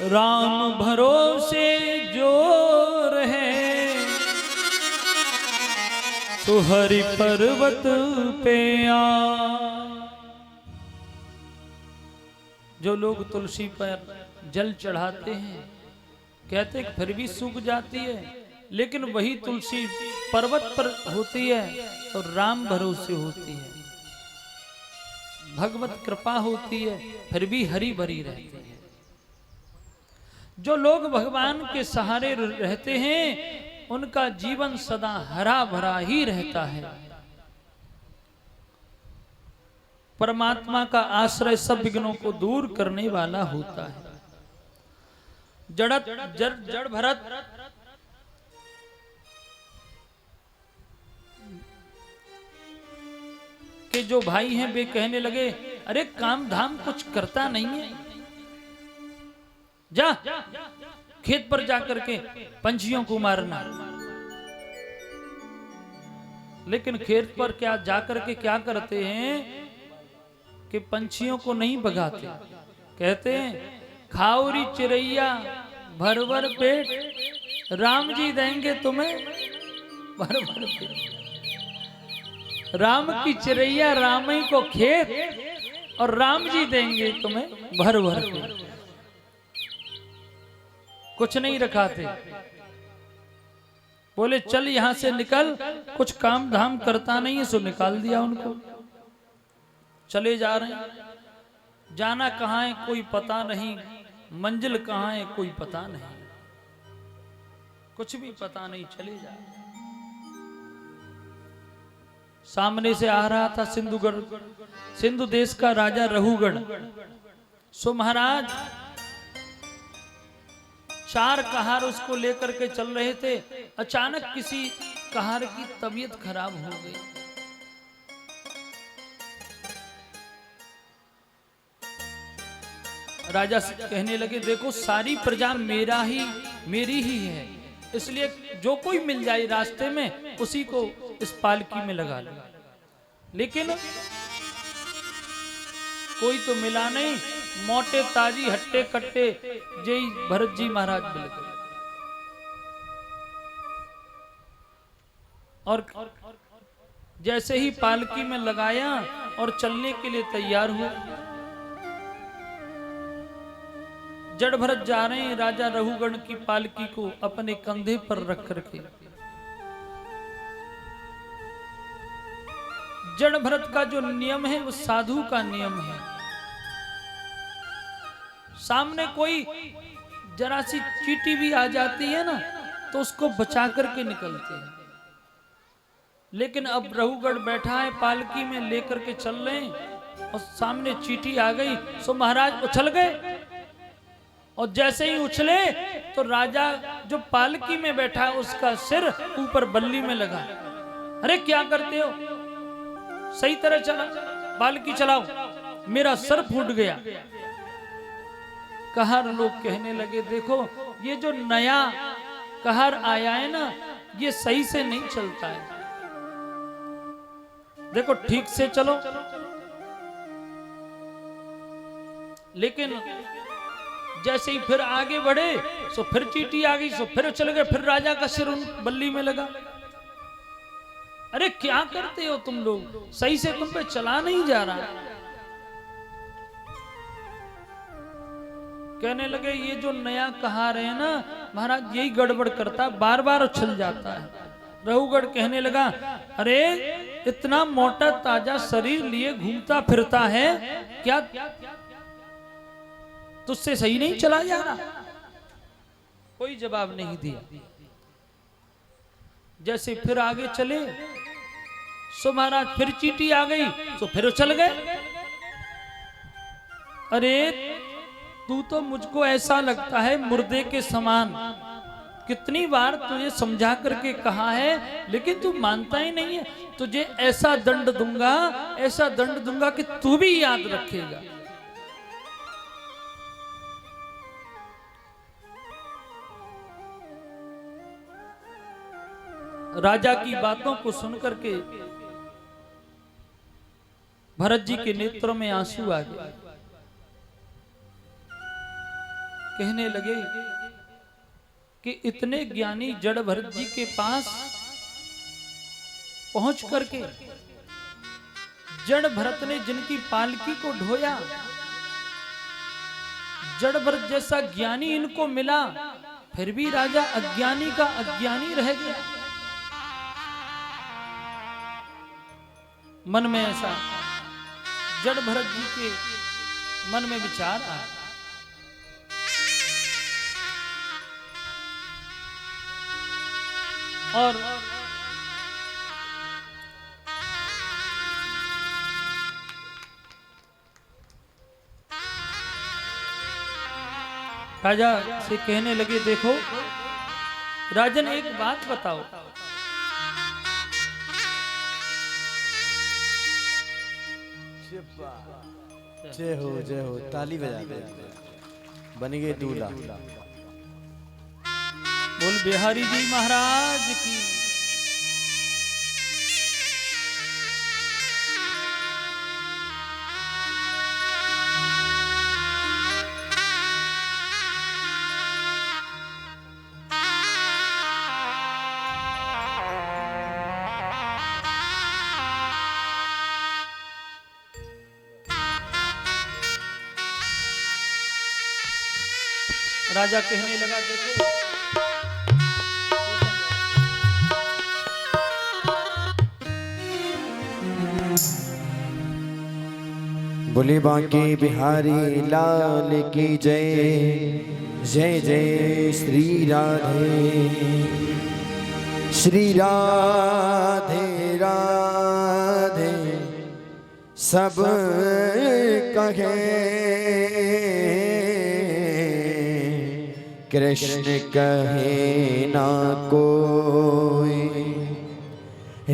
राम भरोसे जो रहे तो हरि पर्वत पे आए। जो लोग तुलसी पर जल चढ़ाते हैं कहते हैं फिर भी सूख जाती है, लेकिन वही तुलसी पर्वत पर होती है तो राम भरोसे होती है, भगवत कृपा होती है, फिर भी हरी भरी रहती है। जो लोग भगवान के सहारे रहते हैं उनका जीवन सदा हरा भरा ही रहता है। परमात्मा का आश्रय सब विघ्नों को दूर करने वाला होता है। जड़ भरत के जो भाई हैं वे कहने लगे अरे काम धाम कुछ करता नहीं है, जा खेत पर जाकर के पंछियों को मारना। लेकिन खेत पर क्या जाकर के क्या करते हैं कि पंछियों को नहीं भगाते, कहते हैं खाओरी चिड़ैया भर भर पेट, राम जी देंगे तुम्हें भर भर पेट। राम की चिड़ैया राम ही को खेत और राम जी देंगे तुम्हें भर भर पेट। कुछ नहीं रखा थे, बोले चल यहां से निकल, कुछ काम धाम करता नहीं है, सो निकाल दिया उनको। चले जा रहे हैं, जाना कहां है कोई पता नहीं, मंजिल कहां है कोई पता नहीं, कुछ भी पता नहीं, चले जा रहे। सामने से आ रहा था सिंधुगढ़, सिंधु देश का राजा रहुगढ़। सो महाराज 4 कहार उसको लेकर के चल रहे थे। अचानक किसी कहार की तबीयत खराब हो गई। राजा कहने लगे देखो सारी प्रजा मेरी ही है, इसलिए जो कोई मिल जाए रास्ते में उसी को इस पालकी में लगा लो। लेकिन कोई तो मिला नहीं, मोटे ताजी हट्टे कट्टे जय भरत जी महाराज मिल गए। और जैसे ही पालकी में लगाया और चलने के लिए तैयार हुए, जड़ भरत जा रहे हैं राजा रहुगण की पालकी को अपने कंधे पर रख करके। जड़ भरत का जो नियम है वो साधु का नियम है। सामने कोई जरा सी चींटी भी आ जाती है ना तो उसको बचा करके निकलते हैं। लेकिन अब रहुगढ़ बैठा है पालकी में लेकर के चल रहे हैं और सामने चींटी आ गई, सो महाराज उछल गए। और जैसे ही उछले तो राजा जो पालकी में बैठा है उसका सिर ऊपर बल्ली में लगा। अरे क्या करते हो, सही तरह चला पालकी चलाओ, मेरा सर फूट गया। कहार लोग कहने लगे देखो ये जो नया कहार आया है ना ये सही से नहीं चलता है, देखो ठीक से चलो। लेकिन जैसे ही फिर आगे बढ़े सो फिर चींटी आ गई, सो फिर चले गए, फिर राजा का सिर उन बल्ली में लगा। अरे क्या करते हो तुम लोग, सही से तुम पे चला नहीं जा रहा। कहने लगे ये जो नया कहार है ना महाराज यही गड़बड़ करता, बार बार उछल जाता है। रहुगढ़ कहने लगा अरे इतना मोटा ताजा शरीर लिए घूमता फिरता है, क्या तुझसे सही नहीं चला जा रहा। कोई जवाब नहीं दिया। जैसे फिर आगे चले सो महाराज फिर चींटी आ गई, तो फिर उछल गए। अरे तू तो मुझको ऐसा लगता है मुर्दे के समान, कितनी बार तुझे समझा करके कहा है, लेकिन तू मानता ही नहीं है। तुझे ऐसा दंड दूंगा, ऐसा दंड दूंगा कि तू भी याद रखेगा। राजा की बातों को सुनकर के भरत जी के नेत्रों में आंसू आ गए। कहने लगे कि इतने ज्ञानी जड़ भरत जी के पास पहुंच करके जड़ भरत ने जिनकी पालकी को ढोया, जड़ भरत जैसा ज्ञानी इनको मिला, फिर भी राजा अज्ञानी का अज्ञानी रह गया। मन में ऐसा जड़ भरत जी के मन में विचार आया। और राजा से कहने लगे, देखो राजन एक बात बताओ, जय हो ताली बजा दे, बन गए दूल्हा। बोल बिहारी जी महाराज की। राजा कहने लगा, देखो बोले बांके बिहारी लाल की जय, जय जय श्री राधे, श्री राधे राधे सब कहे, कृष्ण कहे ना कोई,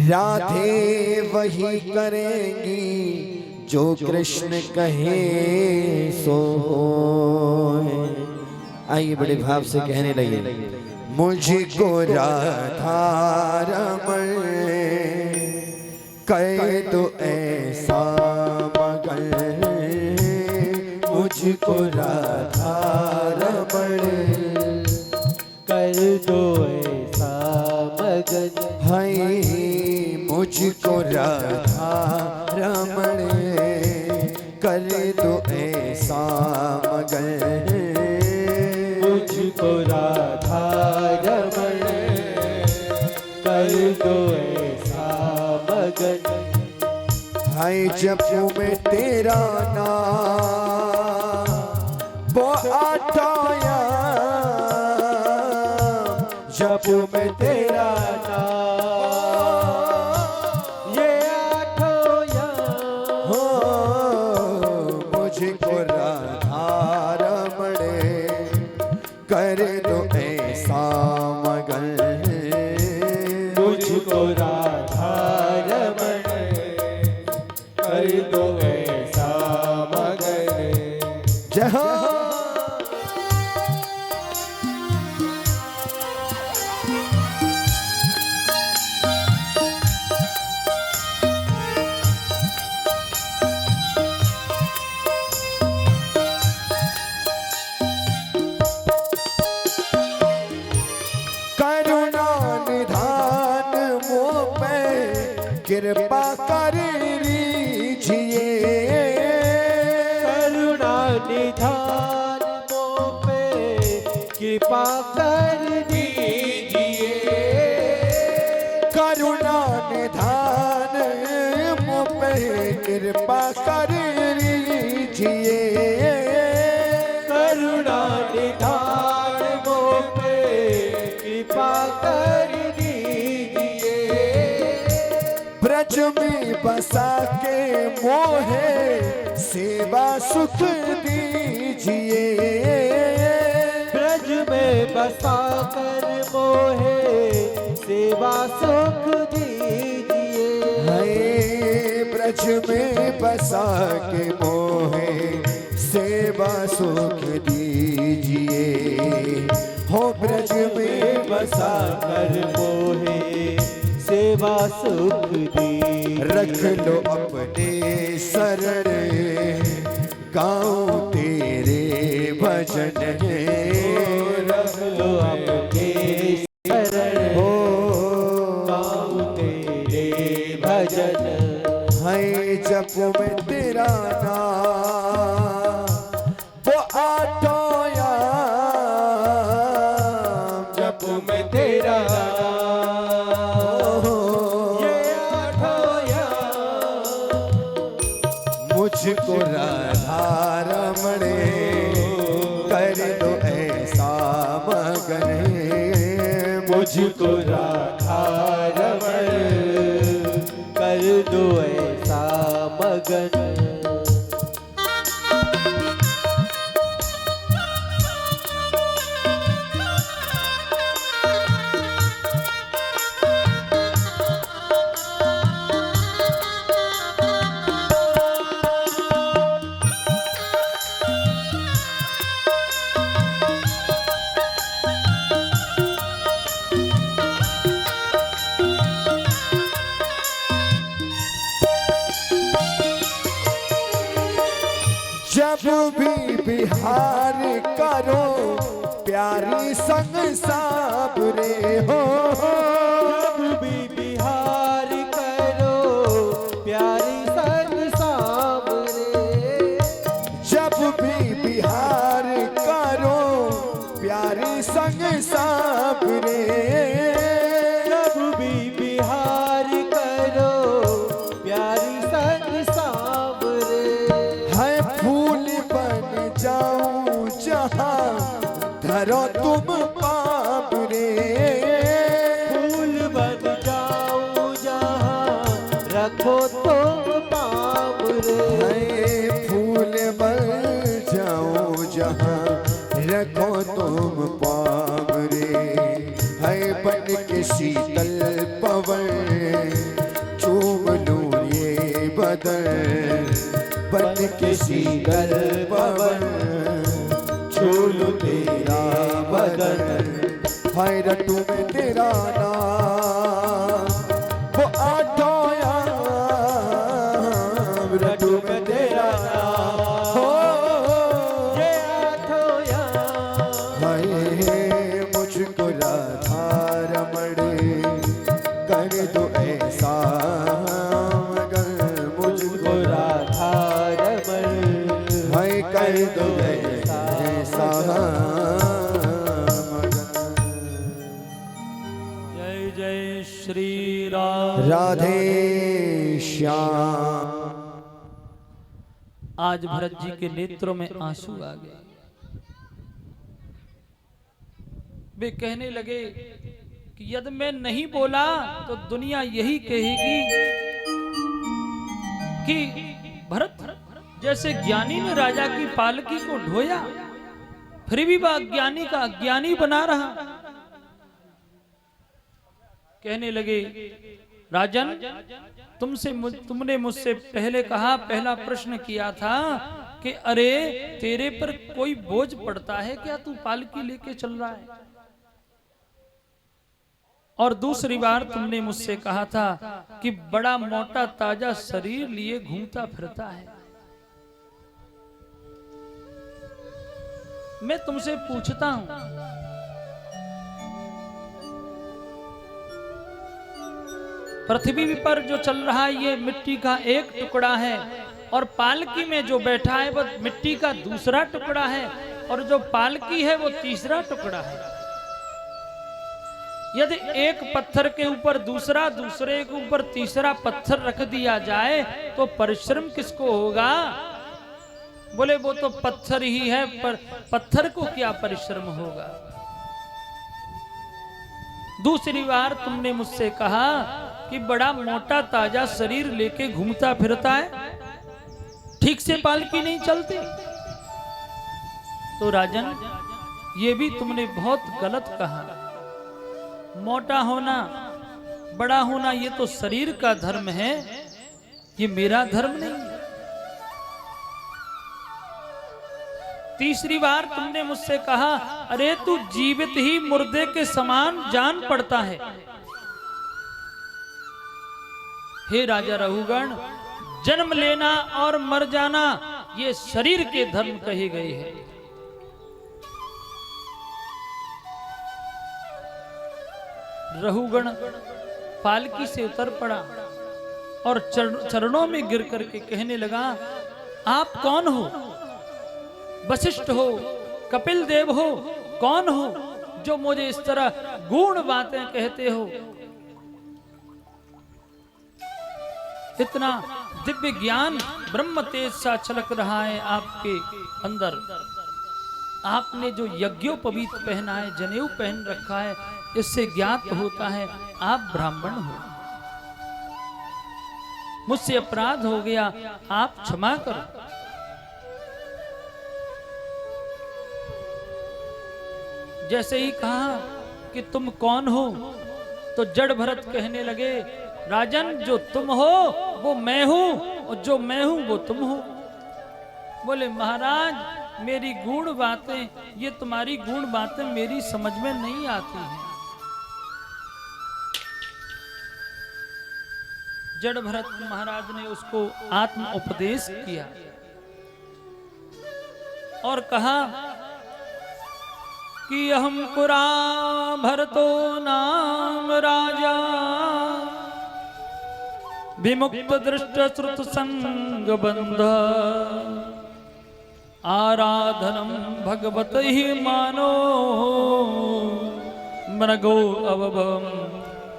राधे वही करेंगी जो कृष्ण कहे सो होए। आइए बड़े भाव से कहने लगे, मुझको राधा रमण कहे तो ऐसा मगन, मुझको राधा रमण कर दो ऐसा मगन, हाय मुझको राधा रमण कर दो ऐसा मगन, मुझको राधा रमण कर दो ऐसा मगन। हाय जपू में तेरा नाम वो आटाया, जपू में तेरा नाम ये आठों याम, हो मुझको राधा रमण कर दो ऐसा मगन, मुझको राधा रमण कर दो ऐसा मगन। जहाँ कृपा कर लीजिए, करुणा निधान मोह पे कृपा कर दीजिए, करुणा निधान मोह पे कृपा कर लीजिए, करुणा निधान मोह पे कृपा कर दीजिए, ब्रज में बसा के मोहे सेवा सुख दीजिए, ब्रज में बसा कर सेवा सुख दीजिए। है ब्रज में बसा के मोहे सेवा सुख दीजिए। हो ब्रज में बसा कर मोहे सेवा सुख दीजिए। रख लो अपने शरण गाऊं तेरे भजन रख लो अपने शरण हो गाऊं तेरे भजन। है जप में तेरा नाम वो आठों याम। जप में तेरा ये आठों याम। मुझको राधा रमण कर दो ऐसा मगन। मुझको राधा रमण कर दो ऐसा मगन। जब भी बिहार करो प्यारी संग साबरे हो। जब भी बिहार करो प्यारी संग सामरे। जब भी बिहार करो प्यारी संग साबरे। जब भी बिहार करो प्यारी संग सामरे। है फूल बन जाऊं जहां धरो तुम पापरे। फूल बन जाऊं जहां रखो तुम पामरे। है फूल बन जाऊं जहां रखो तुम पावरे। है बन के शीतल पवन चूम लूं ये बदन। बन के शीतल पवन छूलू तेरा बदन। हाय रटू में तेरा नाम वो आठों याम। रटू में तेरा नाम हो ये आठों याम। हाय मुझको राधा रमण कर दो ऐसा मगन। मुझको राधा रमण हाय कर दो ऐसा मगन। जय जय श्री राम। राधे श्याम। आज भरत जी के नेत्रों में आंसू आ गए। वे कहने लगे कि यदि मैं नहीं बोला तो दुनिया यही कहेगी कि भरत जैसे ज्ञानी ने राजा की पालकी को ढोया, फिर भी वह अज्ञानी का अज्ञानी बना रहा। कहने लगे राजन, तुमने मुझसे पहले कहा, पहला प्रश्न किया था कि अरे तेरे पर कोई बोझ पड़ता है क्या, तू पालकी लेके चल रहा है। और दूसरी बार तुमने मुझसे कहा था कि बड़ा मोटा ताजा शरीर लिए घूमता फिरता है। मैं तुमसे पूछता हूं, पृथ्वी पर जो चल रहा है ये मिट्टी का एक टुकड़ा है, और पालकी में जो बैठा है वो मिट्टी का दूसरा टुकड़ा है, और जो पालकी है वो तीसरा टुकड़ा है। यदि एक पत्थर के ऊपर दूसरा, दूसरे के ऊपर तीसरा पत्थर रख दिया जाए तो परिश्रम किसको होगा? बोले वो तो पत्थर ही है, पर पत्थर को क्या परिश्रम होगा। दूसरी बार तुमने मुझसे कहा कि बड़ा मोटा ताजा शरीर लेके घूमता फिरता है, ठीक से पालकी नहीं चलती। तो राजन ये भी तुमने बहुत गलत कहा। मोटा होना बड़ा होना ये तो शरीर का धर्म है, ये मेरा धर्म नहीं है। तीसरी बार तुमने मुझसे कहा, अरे तू जीवित ही मुर्दे के समान जान पड़ता है। हे राजा रघुगण, जन्म लेना और मर जाना ये शरीर के धर्म कहे गए हैं। रघुगण पालकी से उतर पड़ा और चरणों में गिर करके कहने लगा, आप कौन हो? वशिष्ठ हो, कपिल देव हो, कौन हो जो मुझे इस तरह गूढ़ बातें कहते हो? इतना दिव्य ज्ञान ब्रह्म तेज सा छलक रहा है आपके अंदर। आपने जो यज्ञोपवीत पहना है, जनेऊ पहन रखा है, इससे ज्ञात होता है आप ब्राह्मण हो। मुझसे अपराध हो गया, आप क्षमा करो। जैसे ही कहा कि तुम कौन हो, तो जड़ भरत कहने लगे, राजन जो तुम हो वो मैं हूं, और जो मैं हूं वो तुम हो। बोले महाराज मेरी गूढ़ बातें, ये तुम्हारी गूढ़ बातें मेरी समझ में नहीं आती हैं। जड़ भरत महाराज ने उसको आत्म उपदेश किया और कहा कि अहम पुरा भरतो नाम राजा, विमुक्त दृष्ट श्रुत संग बंध, आराधनम भगवत ही मानो, मृगो अवभवम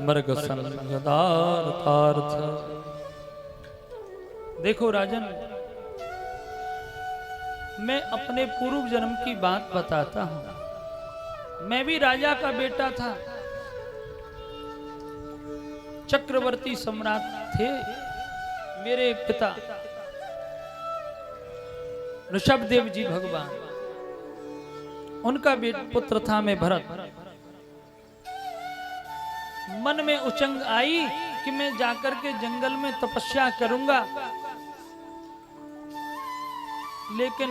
मृग संगदार्थार्थ। देखो राजन, मैं अपने पूर्व जन्म की बात बताता हूं। मैं भी राजा का बेटा था, चक्रवर्ती सम्राट थे मेरे पिता ऋषभदेव जी भगवान, उनका पुत्र था मैं भरत। मन में उचंग आई कि मैं जाकर के जंगल में तपस्या करूंगा, लेकिन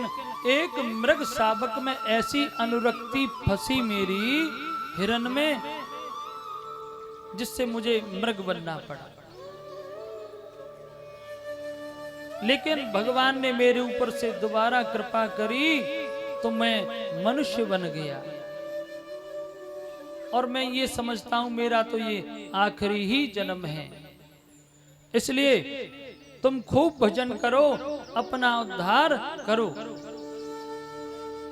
एक मृग शावक में ऐसी अनुरक्ति फंसी मेरी हिरण में, जिससे मुझे मृग बनना पड़ा। लेकिन भगवान ने मेरे ऊपर से दोबारा कृपा करी तो मैं मनुष्य बन गया। और मैं ये समझता हूं मेरा तो ये आखिरी ही जन्म है। इसलिए तुम खूब भजन करो, अपना उद्धार करो,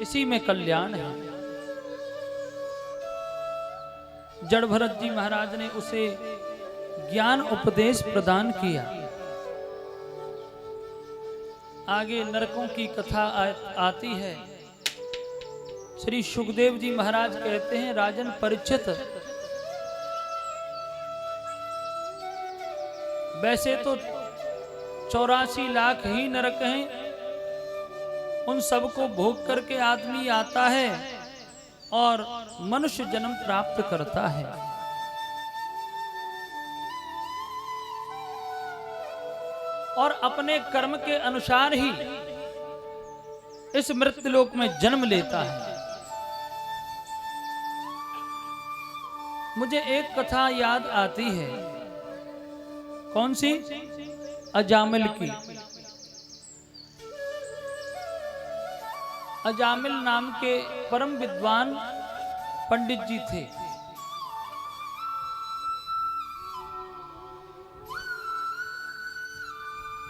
इसी में कल्याण है। जड़ भरत जी महाराज ने उसे ज्ञान उपदेश प्रदान किया। आगे नरकों की कथा आती है। श्री सुखदेव जी महाराज कहते हैं, राजन परीक्षित, वैसे तो 84 लाख ही नरक हैं, उन सबको भोग करके आदमी आता है और मनुष्य जन्म प्राप्त करता है। और अपने कर्म के अनुसार ही इस मृत्युलोक में जन्म लेता है। मुझे एक कथा याद आती है। कौन सी? अजामिल की। अजामिल नाम के परम विद्वान पंडित जी थे।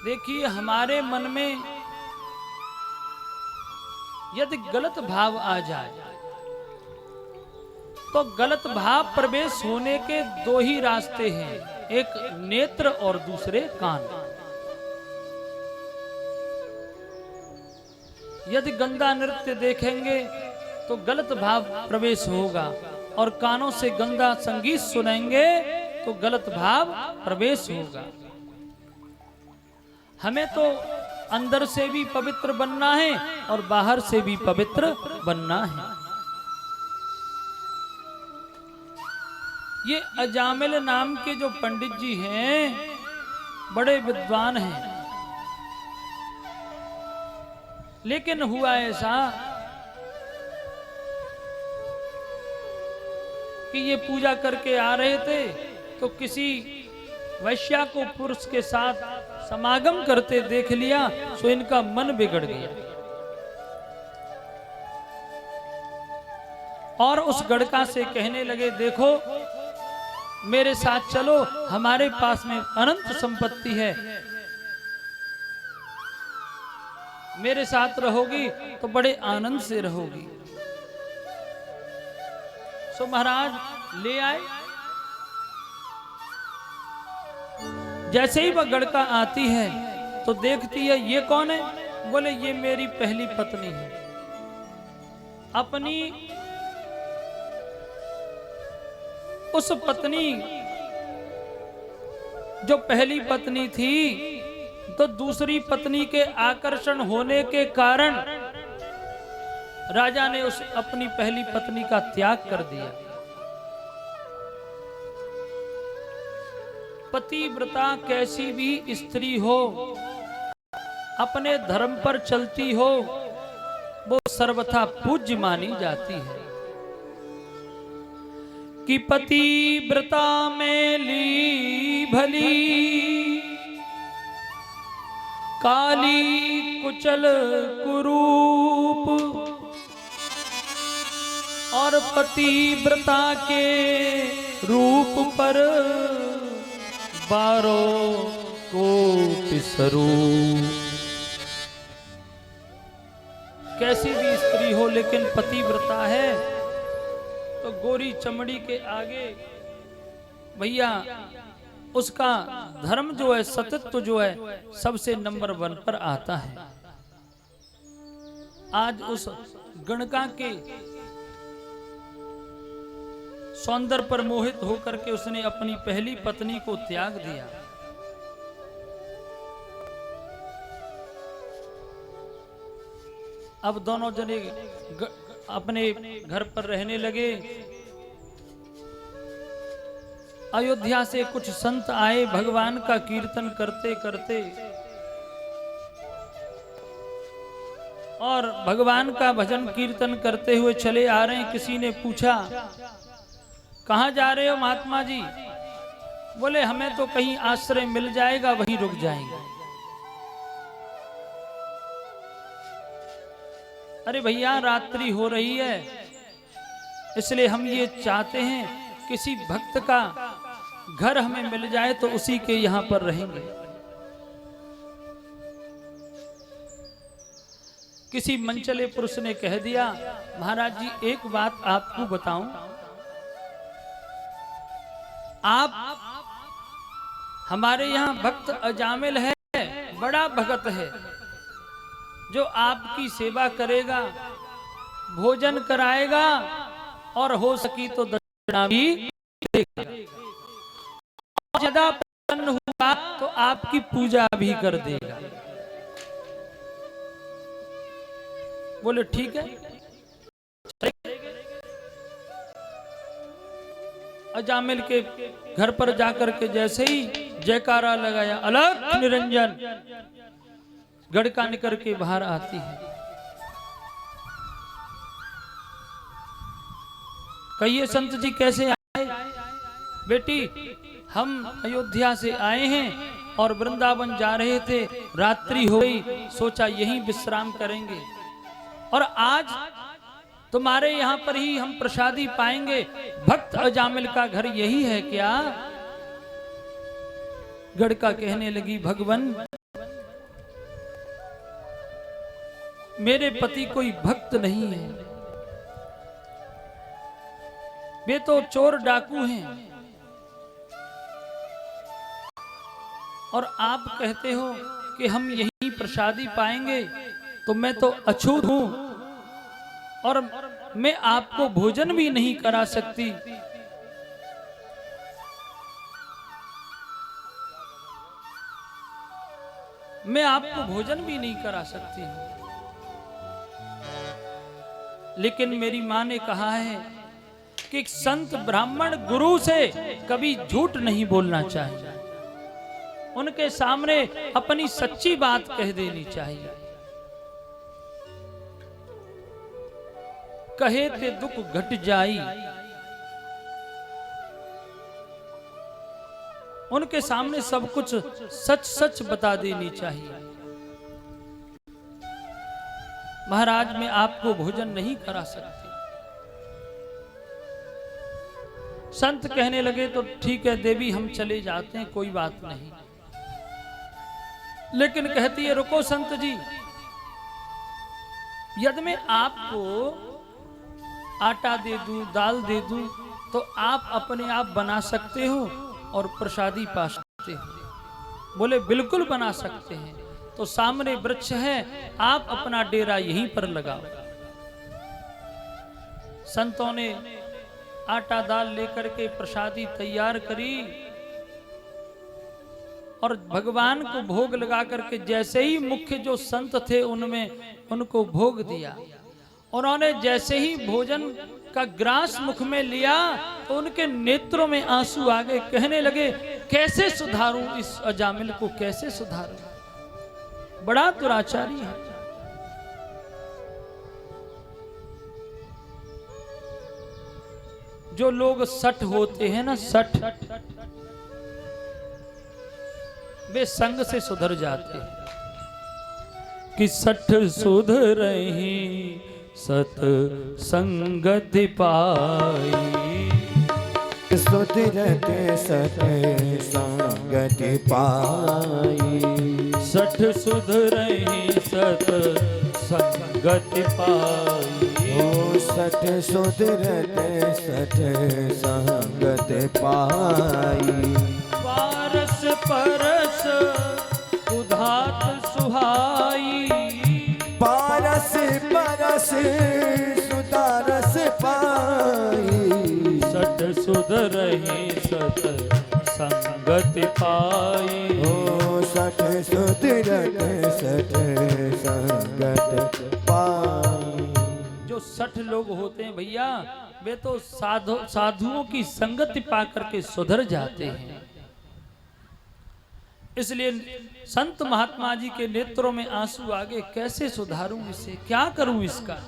देखिए, हमारे मन में यदि गलत भाव आ जाए तो गलत भाव प्रवेश होने के दो ही रास्ते हैं, एक नेत्र और दूसरे कान। यदि गंदा नृत्य देखेंगे तो गलत भाव प्रवेश होगा, और कानों से गंदा संगीत सुनेंगे तो गलत भाव प्रवेश होगा। हमें तो अंदर से भी पवित्र बनना है और बाहर से भी पवित्र बनना है। ये अजामिल नाम के जो पंडित जी हैं बड़े विद्वान हैं, लेकिन हुआ ऐसा कि ये पूजा करके आ रहे थे तो किसी वैश्या को पुरुष के साथ समागम करते देख लिया, सो इनका मन बिगड़ गया और उस गड़का से कहने लगे, देखो मेरे साथ चलो, हमारे पास में अनंत संपत्ति है, मेरे साथ रहोगी तो बड़े आनंद से रहोगी। सो महाराज ले आए। जैसे ही वह गड़का आती है तो देखती है ये कौन है, बोले ये मेरी पहली पत्नी है। अपनी उस पत्नी जो पहली पत्नी थी तो दूसरी पत्नी के आकर्षण होने के कारण राजा ने उस अपनी पहली पत्नी का त्याग कर दिया। पतिव्रता कैसी भी स्त्री हो, अपने धर्म पर चलती हो, वो सर्वथा पूज्य मानी जाती है। कि पतिव्रता में ली भली, काली कुचल कुरूप, और पतिव्रता के रूप पर 12 कोटि स्वरूप। कैसी भी स्त्री हो लेकिन पतिव्रता है तो गोरी चमड़ी के आगे भैया उसका धर्म जो है, सतत्व जो है, सबसे नंबर 1 पर आता है। आज उस गणका के सौंदर्य पर मोहित होकर के उसने अपनी पहली पत्नी को त्याग दिया। अब दोनों जने अपने घर पर रहने लगे। अयोध्या से कुछ संत आए, भगवान का कीर्तन करते करते और भगवान का भजन कीर्तन करते हुए चले आ रहे हैं। किसी ने पूछा, कहाँ जा रहे हो महात्मा जी? बोले हमें तो कहीं आश्रय मिल जाएगा, वहीं रुक जाएंगे। अरे भैया रात्रि हो रही है, इसलिए हम ये चाहते हैं किसी भक्त का घर हमें मिल जाए तो उसी के यहां पर रहेंगे। किसी मंचले पुरुष ने कह दिया, महाराज जी एक बात आपको बताऊं, आप हमारे यहाँ भक्त अजामिल है, बड़ा भगत है, जो आपकी सेवा करेगा, भोजन कराएगा और हो सकी तो दक्षिणा भी देगा। ज्यादा प्रसन्न हुआ तो आपकी पूजा भी कर देगा। बोले ठीक है। अजामिल के घर पर जाकर के जैसे ही जयकारा लगाया, अलख निरंजन, गड़का निकल के बाहर आती है। कहिए संत जी कैसे आए? बेटी हम अयोध्या से आए हैं और वृंदावन जा रहे थे, रात्रि हो गई, सोचा यहीं विश्राम करेंगे और आज तुम्हारे यहाँ पर ही हम प्रसादी पाएंगे। भक्त अजामिल का घर यही है क्या? गड़का कहने लगी, भगवन मेरे पति कोई भक्त नहीं है, वे तो चोर डाकू हैं, और आप कहते हो कि हम यही प्रसादी पाएंगे, तो मैं तो अछूत हूं और मैं आपको भोजन भी नहीं करा सकती। मैं आपको भोजन भी नहीं करा सकती, लेकिन मेरी माँ ने कहा है कि संत ब्राह्मण गुरु से कभी झूठ नहीं बोलना चाहिए, उनके सामने अपनी सच्ची बात कह देनी चाहिए। कहे ते दुख घट जाई, उनके सामने सब कुछ सच सच बता देनी चाहिए। महाराज मैं आपको भोजन नहीं करा सकती। संत कहने लगे तो ठीक है देवी हम चले जाते हैं, कोई बात नहीं। लेकिन कहती है रुको संत जी, यदि मैं आपको आटा दे दूं, दाल दे दूं, तो आप अपने आप बना सकते हो और प्रसादी पा सकते हो। बोले बिल्कुल बना सकते हैं। तो सामने वृक्ष है, आप अपना डेरा यहीं पर लगाओ। संतों ने आटा दाल लेकर के प्रसादी तैयार करी और भगवान को भोग लगा करके जैसे ही मुख्य जो संत थे उनमें उनको भोग दिया। उन्होंने जैसे ही भोजन का ग्रास मुख में लिया तो उनके नेत्रों में आंसू आ गए। कहने लगे कैसे सुधारूं इस अजामिल को, कैसे सुधारूं, बड़ा दुराचारी है। जो लोग सठ होते हैं ना, सठ, वे संग से सुधर जाते हैं। कि सठ सुधरहि सत संगति पाई, सुधरते सत संगति पाई। सठ सुधरहि सत संगति पाई, ओ सठ सुधरते सठ संगति पाई। पारस परस उधात सुहाई, पारस परस सुदारस पाई। सठ सुधरहि सत संगति पाई, ओ सठ सुधरते सठ संगति पाई। जो 60 लोग होते हैं भैया, वे तो साधुओं की संगति पा करके सुधर जाते हैं। इसलिए संत महात्मा जी के नेत्रों में आंसू आ गए, कैसे सुधारूं इसे, क्या करूं इसका।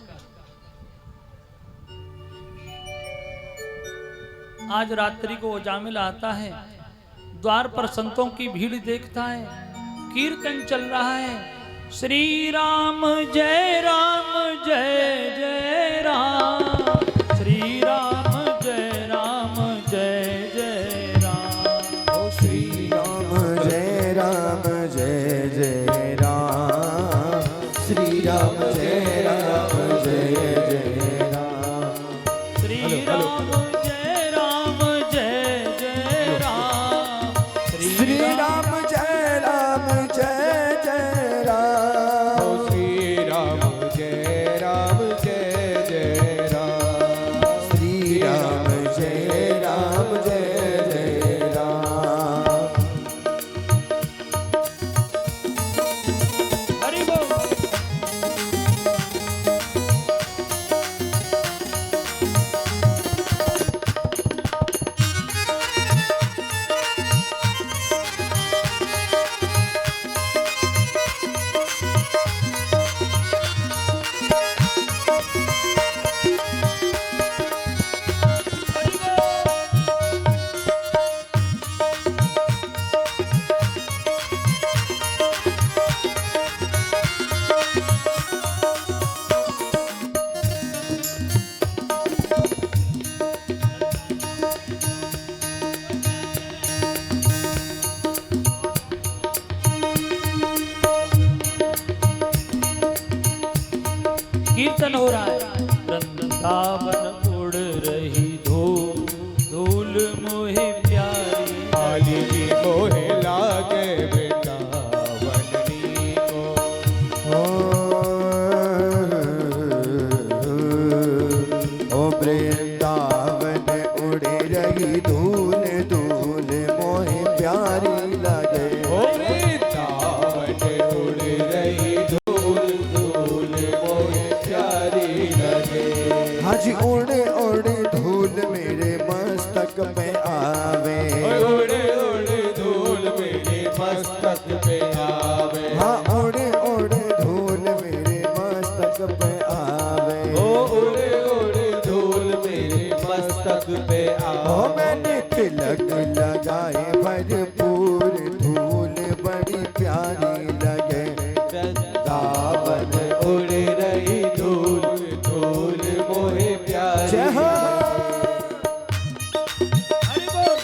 आज रात्रि को अजामिल आता है, द्वार पर संतों की भीड़ देखता है, कीर्तन चल रहा है, श्री राम जय जय राम, श्री राम जय जय राम। ओ श्री राम जय जय राम, श्री राम जय जय राम। श्री राम जय जय राम, श्री राम जय जय राम। श्री राम जय जय राम। श्री राम जय जय राम। हरि बोल। कीर्तन हो रहा है, वृंदावन उड़ रही धूल, धूल मोहे प्यारी, काली जी मोहे लागे वृंदावनी को। ओ वृंदावन उड़ रही धूल, धूल मोहे प्यारी लगे। ओ वृंदावन उड़ रही धूल, धूल मोहे प्यारी लगे। हाजी उड़े उड़े धूल में पे आवे। ओ उड़े उड़े धूल मेरे मस्तक पे ओ आवे। मैंने तिलक लगाए भरपूर, धूल बड़ी प्यारी लगे। वृंदावन उड़े रही धूल, धूल मोहे प्यारी जय हो। हरि बोल।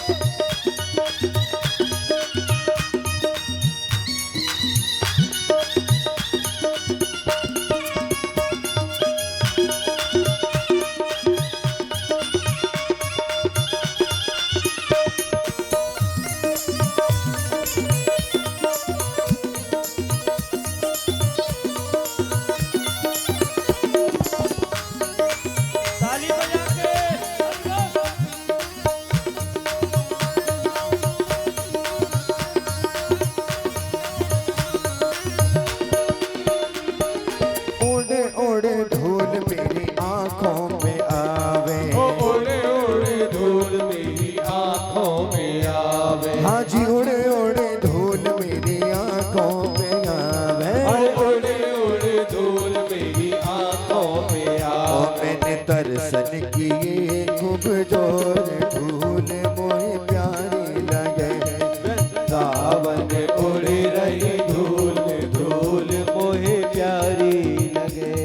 ताली बजा के हरि बोल। उड़े उड़े धूल मेरी आंखों में आवे। ओ उड़े उड़े धूल मेरी आँखों में आवे। हाँ जी उड़े उड़े धूल मेरी आंखों में आवे। अरे उड़े उड़े धूल मेरी आँखों में ओ आवे। मैंने दर्शन किए खूब जोर, धूल मोहे प्यारी लगे। वृंदावन उड़े रही धूल, धूल मोहे प्यारी लगे।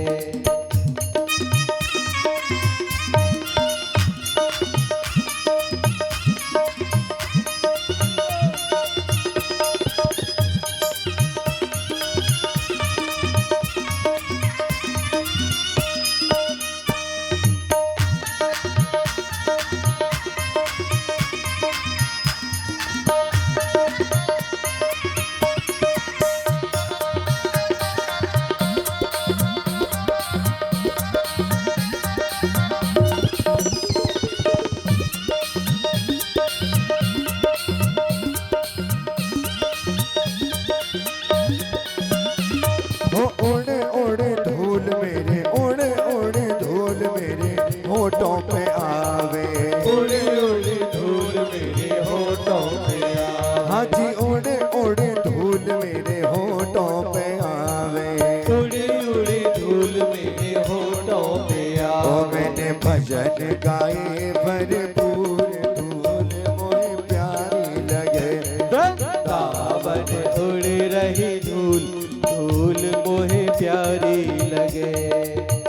ओ उड़े उड़े धूल मेरे, उड़े उड़े धूल मेरे होठों पे आवे। उड़े उड़े धूल मेरे होठों पे आवे। हाँ जी उड़े उड़े धूल मेरे होठों पे आवे। उड़े उड़े धूल मेरे होठों पे ओ आवे। मैंने भजन गाए भरपूर, धूल मोहे प्यारी लगे। वृंदावन उड़े रही धूल, धूल मोहे प्यारी लगे।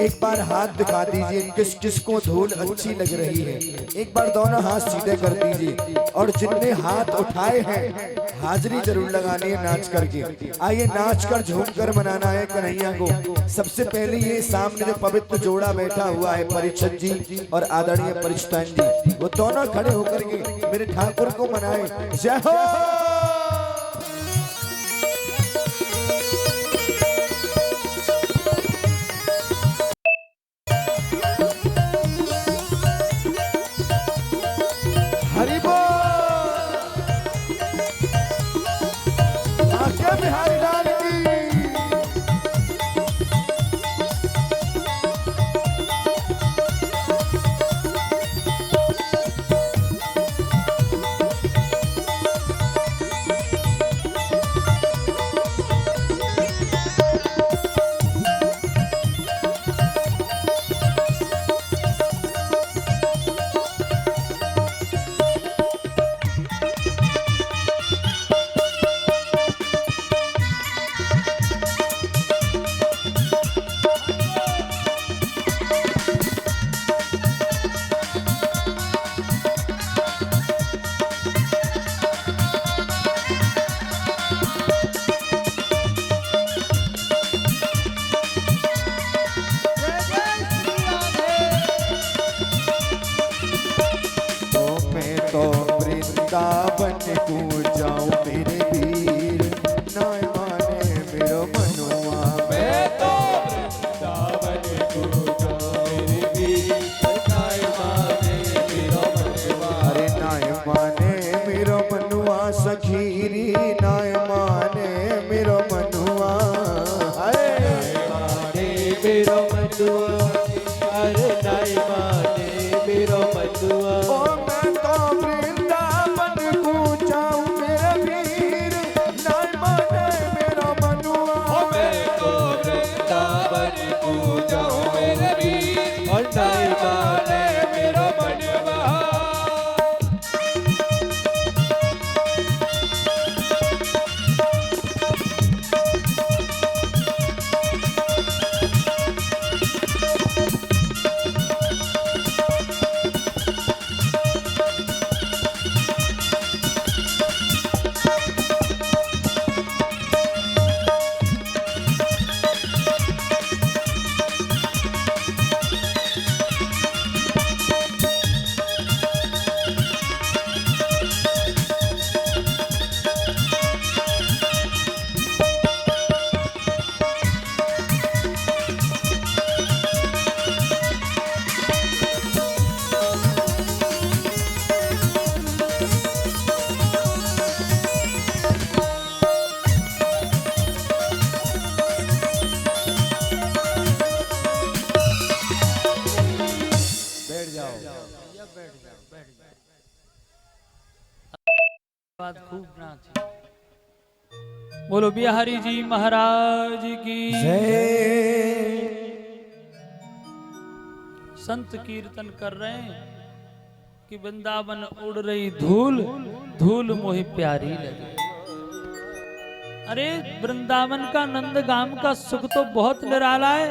एक बार हाथ दिखा दीजिए किस किस को धूल अच्छी लग रही है। एक बार दोनों हाथ सीधे कर दीजिए और जिनने हाथ उठाए हैं हाजिरी जरूर लगानी है नाच करके। आइए नाच कर झूम कर मनाना है कन्हैया को। सबसे पहले ये सामने जो पवित्र जोड़ा बैठा हुआ है परीक्षित जी और आदरणीय परिचितान जी, वो दोनों खड़े होकर के मेरे ठाकुर को मनाए। जय हो। हरि बोल। आके बिहारी लाल की। वृंदावन को जाऊं मेरे वीर, ना माने मेरो मनुआ। मैं तो वृंदावन को जाऊं मेरे वीर, ना माने मेरो मनुआ। अरे ना माने मेरो मनुआ सखीरी, ना माने मेरो मनुआ। माने मेरो मनुआ, अरे ना माने मेरो मनुआ। ओ मैं तो वृंदावन को जाऊं मेरे वीर, ना माने मेरो मनुआ। मैं तो वृंदावन को बात खूब नाची। बोलो बिहारी जी महाराज की संत कीर्तन कर रहे हैं कि वृंदावन उड़ रही धूल, धूल मोहि प्यारी लगी। अरे वृंदावन का नंदगाम का सुख तो बहुत निराला है।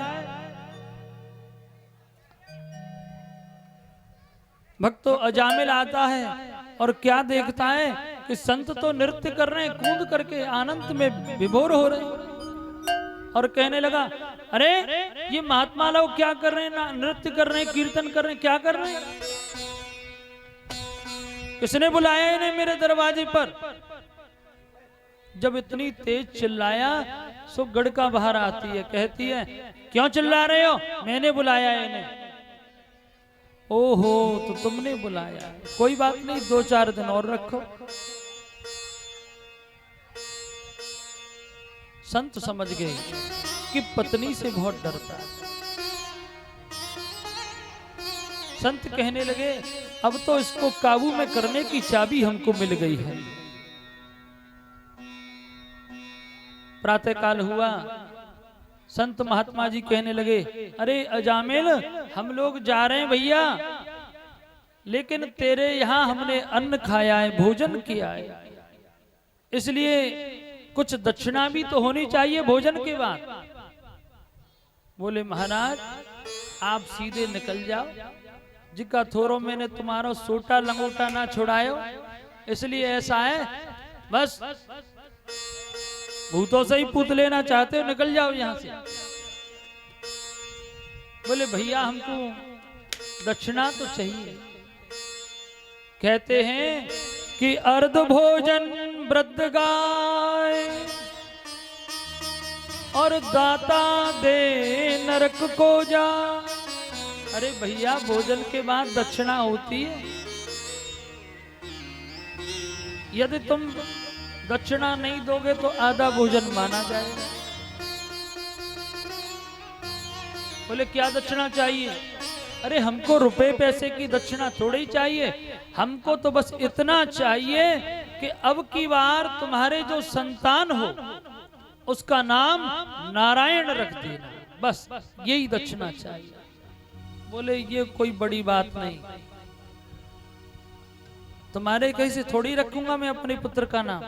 भक्त तो अजामिल आता है और क्या देखता है कि संत तो नृत्य कर रहे हैं, कूद करके आनंद में विभोर हो रहे हैं। और कहने लगा, अरे ये महात्मा लोग क्या कर रहे हैं, नृत्य कर रहे हैं, कीर्तन कर रहे हैं, क्या कर रहे हैं? किसने बुलाया इन्हें मेरे दरवाजे पर? जब इतनी तेज चिल्लाया सो गड़का बाहर आती है, कहती है, क्यों चिल्ला रहे हो? मैंने बुलाया इन्हें। ओहो, तो तुमने बुलाया, कोई बात नहीं, 2-4 दिन और रखो। संत समझ गए कि पत्नी से बहुत डरता है। संत कहने लगे, अब तो इसको काबू में करने की चाबी हमको मिल गई है। प्रातःकाल हुआ, संत महात्मा जी कहने लगे, अरे अजामिल, हम लोग जा रहे हैं भैया, लेकिन तेरे यहाँ हमने अन्न खाया है, भोजन किया है, इसलिए कुछ दक्षिणा भी तो होनी चाहिए भोजन के बाद। बोले महाराज आप सीधे निकल जाओ, जिका थोरो मैंने तुम्हारा सोटा लंगोटा ना छुड़ायो, इसलिए ऐसा है, बस भूतों से ही पूत लेना चाहते हो, निकल जाओ यहां से। बोले भैया हमको दक्षिणा तो चाहिए। कहते हैं कि अर्ध भोजन वृद्ध गाय और दाता दे नरक को जा। अरे भैया भोजन के बाद दक्षिणा होती है, यदि तुम दक्षिणा नहीं दोगे तो आधा भोजन माना जाएगा। बोले क्या दक्षिणा चाहिए? अरे हमको रुपए पैसे की दक्षिणा थोड़ी ही चाहिए, हमको तो बस इतना चाहिए कि अब की बार तुम्हारे जो संतान हो उसका नाम नारायण रख देना, बस यही दक्षिणा चाहिए। बोले ये कोई बड़ी बात नहीं, तुम्हारे कैसे थोड़ी रखूंगा मैं अपने पुत्र का नाम।